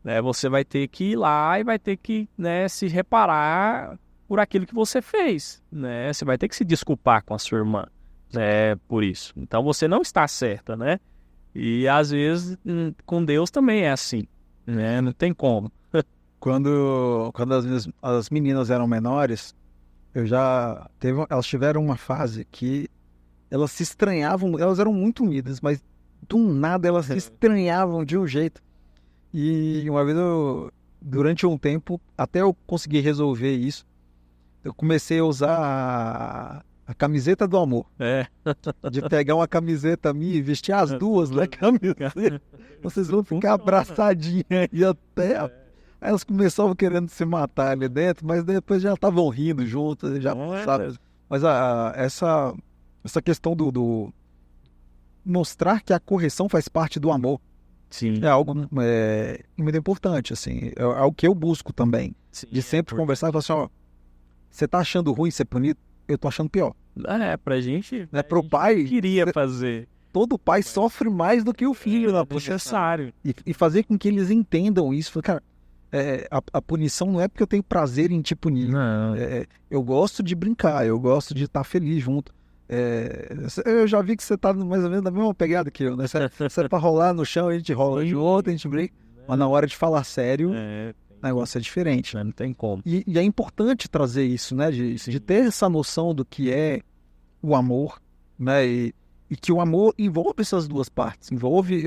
né, você vai ter que ir lá e vai ter que, né, se reparar por aquilo que você fez, né? Você vai ter que se desculpar com a sua irmã, né, por isso. Então você não está certa, né? E às vezes com Deus também é assim, né? Não tem como. Quando as meninas eram menores, elas tiveram uma fase que elas se estranhavam, elas eram muito unidas, mas do nada elas se estranhavam de um jeito. E uma vez durante um tempo, até eu conseguir resolver isso, eu comecei a usar a camiseta do amor. De pegar uma camiseta minha e vestir as duas na camiseta. Vocês vão ficar abraçadinhas e até... Aí elas começavam querendo se matar ali dentro, mas depois já estavam rindo juntas, já sabe? Mas essa questão do mostrar que a correção faz parte do amor. Sim. É algo muito importante, assim. É algo que eu busco também. Sim, de sempre conversar e falar assim, ó, Você tá achando ruim ser punido? Eu tô achando pior. Pra gente, Né? Pro pai, queria fazer. todo pai sofre mais do que o filho na punição. Necessário. E fazer com que eles entendam isso. Cara, a punição não é porque eu tenho prazer em te punir. Não. Eu gosto de brincar, eu gosto de estar feliz junto. Eu já vi que você tá mais ou menos na mesma pegada que eu, né? Se é pra rolar no chão, a gente rola junto, a gente brinca. Mas na hora de falar sério, o negócio é diferente. Não tem como. E é importante trazer isso, né? De ter essa noção do que é o amor, né? E que o amor envolve essas duas partes. Envolve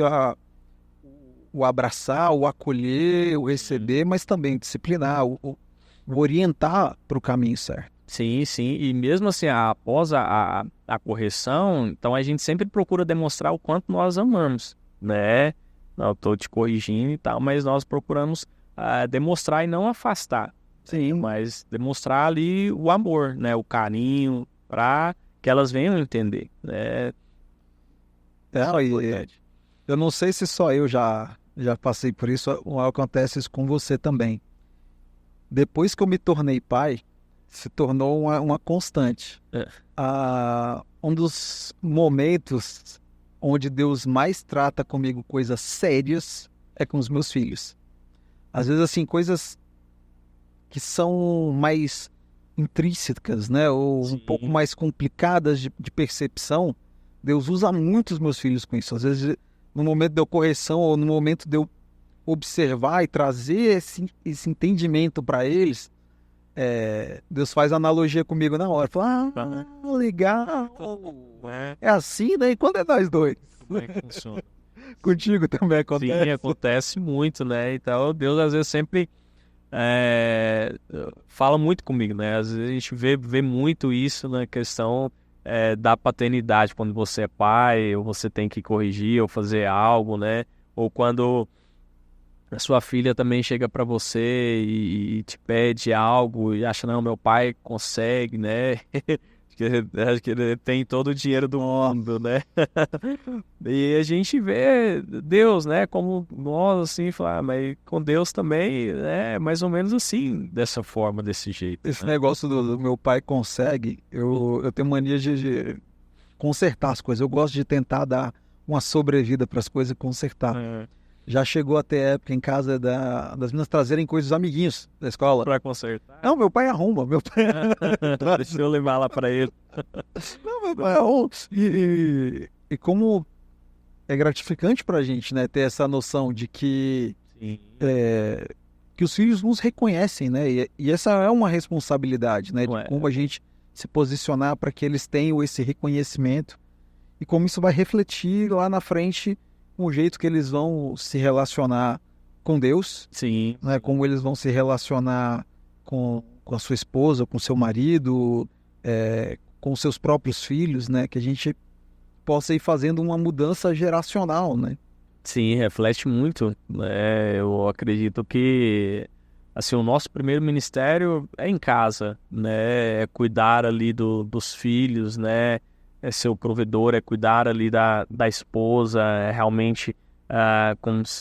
o abraçar, o acolher, o receber, mas também disciplinar, o orientar para o caminho certo. Sim, sim. E mesmo assim, após a correção, então a gente sempre procura demonstrar o quanto nós amamos, né? Não, eu tô te corrigindo e tal, mas nós procuramos demonstrar e não afastar. Sim. Mas demonstrar ali o amor, né? O carinho, para que elas venham entender, né? Eu não sei se só eu já passei por isso, ou acontece isso com você também. Depois que eu me tornei pai, se tornou uma constante. Um dos momentos onde Deus mais trata comigo coisas sérias é com os meus filhos. Às vezes, assim, coisas que são mais intrínsecas, né? Ou Sim. Um pouco mais complicadas de percepção. Deus usa muito os meus filhos com isso. Às vezes, no momento de eu correção ou no momento de eu observar e trazer esse entendimento para eles, Deus faz analogia comigo na hora. Fala, legal. É assim, né? E quando é nós dois? Como é que funciona? Contigo também acontece? Sim, acontece muito, né? Então, Deus às vezes sempre fala muito comigo, né? Às vezes a gente vê muito isso na questão da paternidade, quando você é pai, ou você tem que corrigir, ou fazer algo, né? Ou quando a sua filha também chega para você e te pede algo e acha, não, meu pai consegue, né? Acho que ele tem todo o dinheiro do mundo, né? E a gente vê Deus, né? Como nós, assim, falar, mas com Deus também é mais ou menos assim, dessa forma, desse jeito. Esse negócio do meu pai consegue, eu tenho mania de consertar as coisas. Eu gosto de tentar dar uma sobrevida para as coisas e consertar. Já chegou até época em casa das meninas trazerem coisas dos amiguinhos da escola. Pra consertar? Não, meu pai arruma. Meu pai... Deixa eu levar lá pra ele. Não, meu pai arruma. E como é gratificante pra gente, né? Ter essa noção de que os filhos nos reconhecem, né? E essa é uma responsabilidade, né? De como a gente se posicionar para que eles tenham esse reconhecimento. E como isso vai refletir lá na frente o jeito que eles vão se relacionar com Deus, sim, né? Como eles vão se relacionar com a sua esposa, com seu marido, com seus próprios filhos, né? Que a gente possa ir fazendo uma mudança geracional, né? Sim, reflete muito, né? Eu acredito que assim, o nosso primeiro ministério é em casa, né? É cuidar ali dos filhos, né? É ser o provedor, é cuidar ali da esposa, é realmente,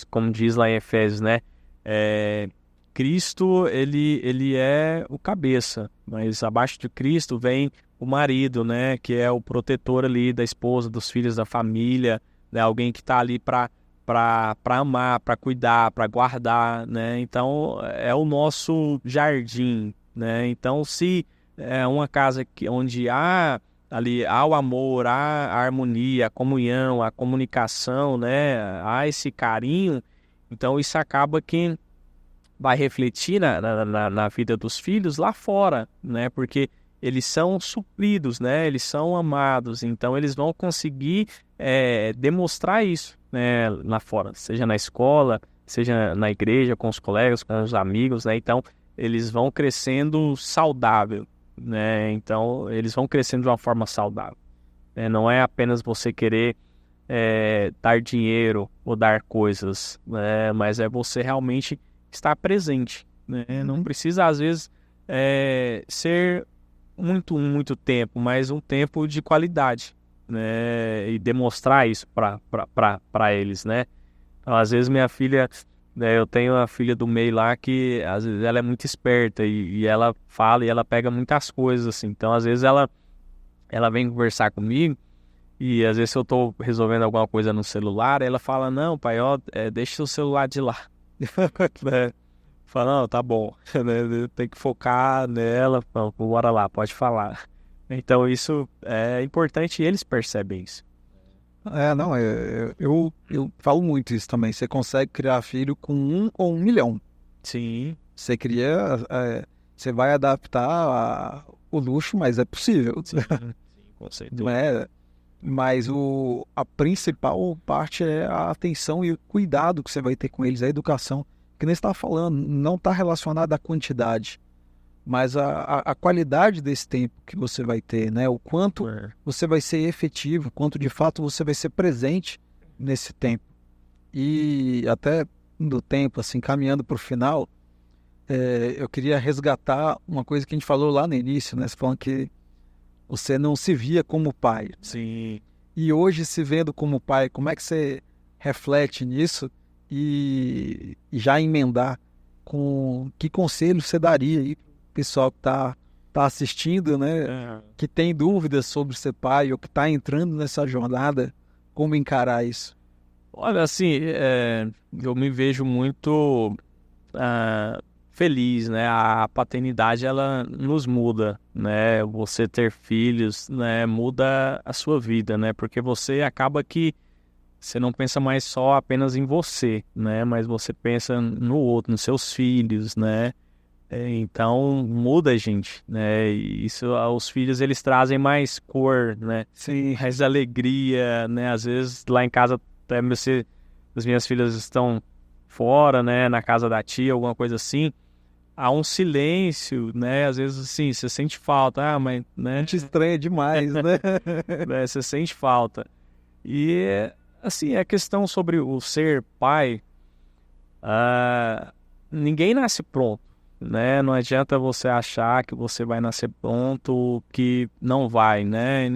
como diz lá em Efésios, né? Cristo, ele é o cabeça, mas abaixo de Cristo vem o marido, né? Que é o protetor ali da esposa, dos filhos, da família, né? Alguém que está ali para amar, para cuidar, para guardar, né? Então, é o nosso jardim, né? Então, se é uma casa onde há o amor, há a harmonia, a comunhão, a comunicação, né? Há esse carinho, então isso acaba que vai refletir na vida dos filhos lá fora, né? Porque eles são supridos, né? Eles são amados, então eles vão conseguir demonstrar isso, né? Lá fora, seja na escola, seja na igreja, com os colegas, com os amigos, né? Então eles vão crescendo saudável, né? Então eles vão crescendo de uma forma saudável, né? Não é apenas você querer dar dinheiro ou dar coisas, né? Mas é você realmente estar presente, né? Não precisa às vezes ser muito tempo, mas um tempo de qualidade, né? E demonstrar isso para eles, né? Então, às vezes minha filha Eu tenho a filha do meio lá que às vezes ela é muito esperta e ela fala e ela pega muitas coisas assim. Então às vezes ela vem conversar comigo e às vezes se eu tô resolvendo alguma coisa no celular, ela fala, não, pai, ó, deixa o celular de lá. Né? Fala, não, tá bom, né? Tem que focar nela, bora lá, pode falar. Então isso é importante e eles percebem isso. Não, eu falo muito isso também. Você consegue criar filho com 1 ou 1 milhão. Sim, Você cria, você vai adaptar o luxo, mas é possível. sim, com certeza. Não é? Mas a principal parte é a atenção e o cuidado que você vai ter com eles, a educação. Que nem você estava falando, não está relacionado à quantidade, mas a qualidade desse tempo que você vai ter, né? O quanto você vai ser efetivo, quanto de fato você vai ser presente nesse tempo. E até do tempo, assim, caminhando para o final, eu queria resgatar uma coisa que a gente falou lá no início, né? Você falando que você não se via como pai. Sim. E hoje, se vendo como pai, como é que você reflete nisso e já emendar com que conselho você daria aí pro pessoal que tá assistindo, né? Que tem dúvidas sobre ser pai ou que está entrando nessa jornada, como encarar isso? Olha, assim, eu me vejo muito feliz, né? A paternidade, ela nos muda, né? Você ter filhos, né? Muda a sua vida, né? Porque você acaba que você não pensa mais só apenas em você, né? Mas você pensa no outro, nos seus filhos, né? Então, muda a gente, né? E isso, os filhos, eles trazem mais cor, né? Sim. Mais alegria, né? Às vezes, lá em casa, até as minhas filhas estão fora, né? Na casa da tia, alguma coisa assim. Há um silêncio, né? Às vezes, assim, você sente falta. Mas, né? Te estranha demais, né? Né? Você sente falta. E, assim, a questão sobre o ser pai, ninguém nasce pronto, né? Não adianta você achar que você vai nascer pronto, que não vai, né?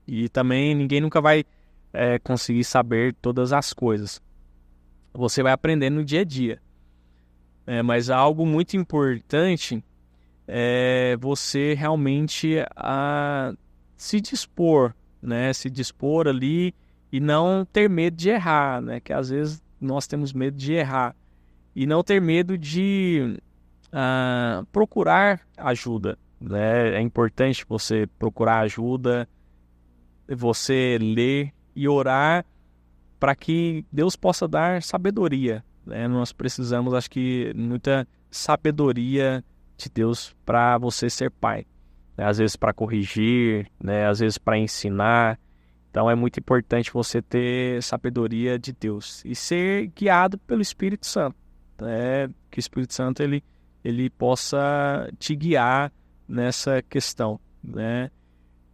E também ninguém nunca vai conseguir saber todas as coisas. Você vai aprender no dia a dia. Mas algo muito importante é você realmente se dispor, né? Se dispor ali e não ter medo de errar, né? Que às vezes nós temos medo de errar. E não ter medo de procurar ajuda, né? É importante você procurar ajuda, você ler e orar para que Deus possa dar sabedoria, né? Nós precisamos, acho que, muita sabedoria de Deus para você ser pai, né? Às vezes para corrigir, né? Às vezes para ensinar. Então é muito importante você ter sabedoria de Deus e ser guiado pelo Espírito Santo, né? Que o Espírito Santo ele possa te guiar nessa questão, né?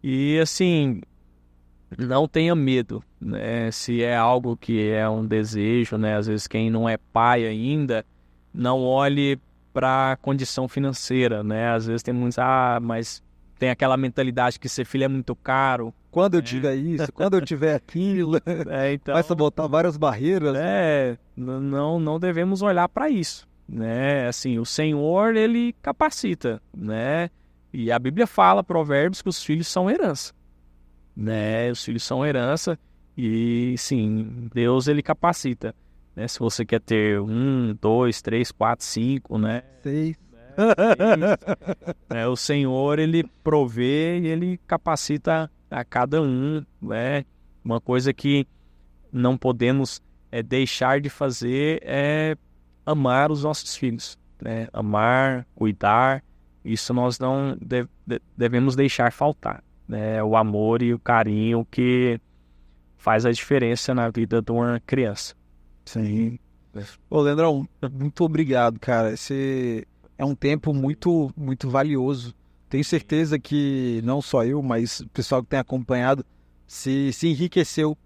E assim, não tenha medo, né? Se é algo que é um desejo, né? Às vezes quem não é pai ainda, não olhe para a condição financeira, né? Às vezes tem muitos, mas tem aquela mentalidade que ser filho é muito caro. Quando eu tiver isso, quando eu tiver aquilo, então, começa a botar várias barreiras. Não devemos olhar para isso, né? Assim, o Senhor, ele capacita, né? E a Bíblia fala, Provérbios, que os filhos são herança, né? Os filhos são herança e, sim, Deus, ele capacita, né? Se você quer ter 1, 2, 3, 4, 5, né? 6. O Senhor, ele provê e ele capacita a cada um, né? Uma coisa que não podemos deixar de fazer é amar os nossos filhos, né? Amar, cuidar, isso nós não devemos deixar faltar, né? O amor e o carinho que faz a diferença na vida de uma criança. Sim. Ô, Leandrão, muito obrigado, cara. Esse é um tempo muito, muito valioso. Tenho certeza que não só eu, mas o pessoal que tem acompanhado se enriqueceu,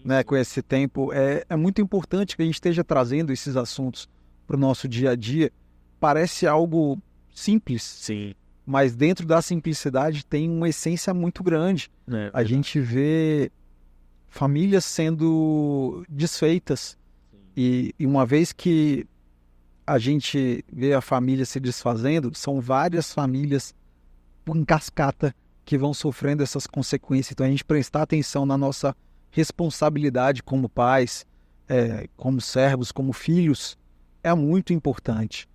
né, com esse tempo. É muito importante que a gente esteja trazendo esses assuntos para o nosso dia a dia. Parece algo simples, Sim. mas dentro da simplicidade tem uma essência muito grande. A gente vê famílias sendo desfeitas E uma vez que a gente vê a família se desfazendo, são várias famílias em cascata que vão sofrendo essas consequências. Então a gente prestar atenção na nossa responsabilidade como pais, como servos, como filhos, é muito importante.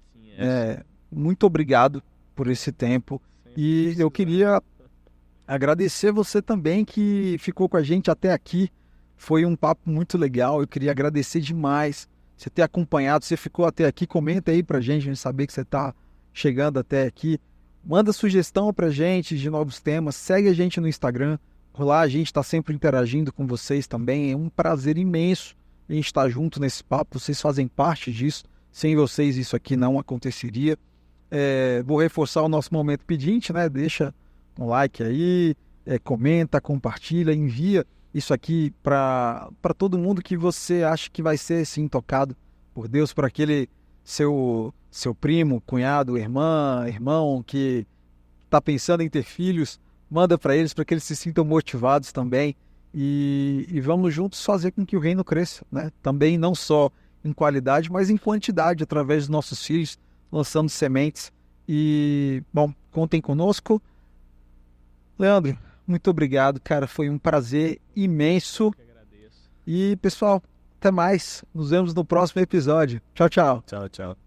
Muito obrigado por esse tempo. E eu queria agradecer você também que ficou com a gente até aqui. Foi um papo muito legal. Eu queria agradecer demais você ter acompanhado. Você ficou até aqui. Comenta aí pra gente saber que você está chegando até aqui. Manda sugestão pra gente de novos temas. Segue a gente no Instagram. Por lá a gente está sempre interagindo com vocês também. É um prazer imenso a gente estar junto nesse papo. Vocês fazem parte disso. Sem vocês isso aqui não aconteceria. Vou reforçar o nosso momento pedinte, né? Deixa um like aí, comenta, compartilha, envia isso aqui para todo mundo que você acha que vai ser sim tocado por Deus, para aquele seu primo, cunhado, irmão que está pensando em ter filhos. Manda para eles, para que eles se sintam motivados também. E vamos juntos fazer com que o reino cresça, né? Também não só em qualidade, mas em quantidade, através dos nossos filhos, lançando sementes. E, bom, contem conosco. Leandro, muito obrigado, cara. Foi um prazer imenso. Eu que agradeço. E, pessoal, até mais. Nos vemos no próximo episódio. Tchau, tchau. Tchau, tchau.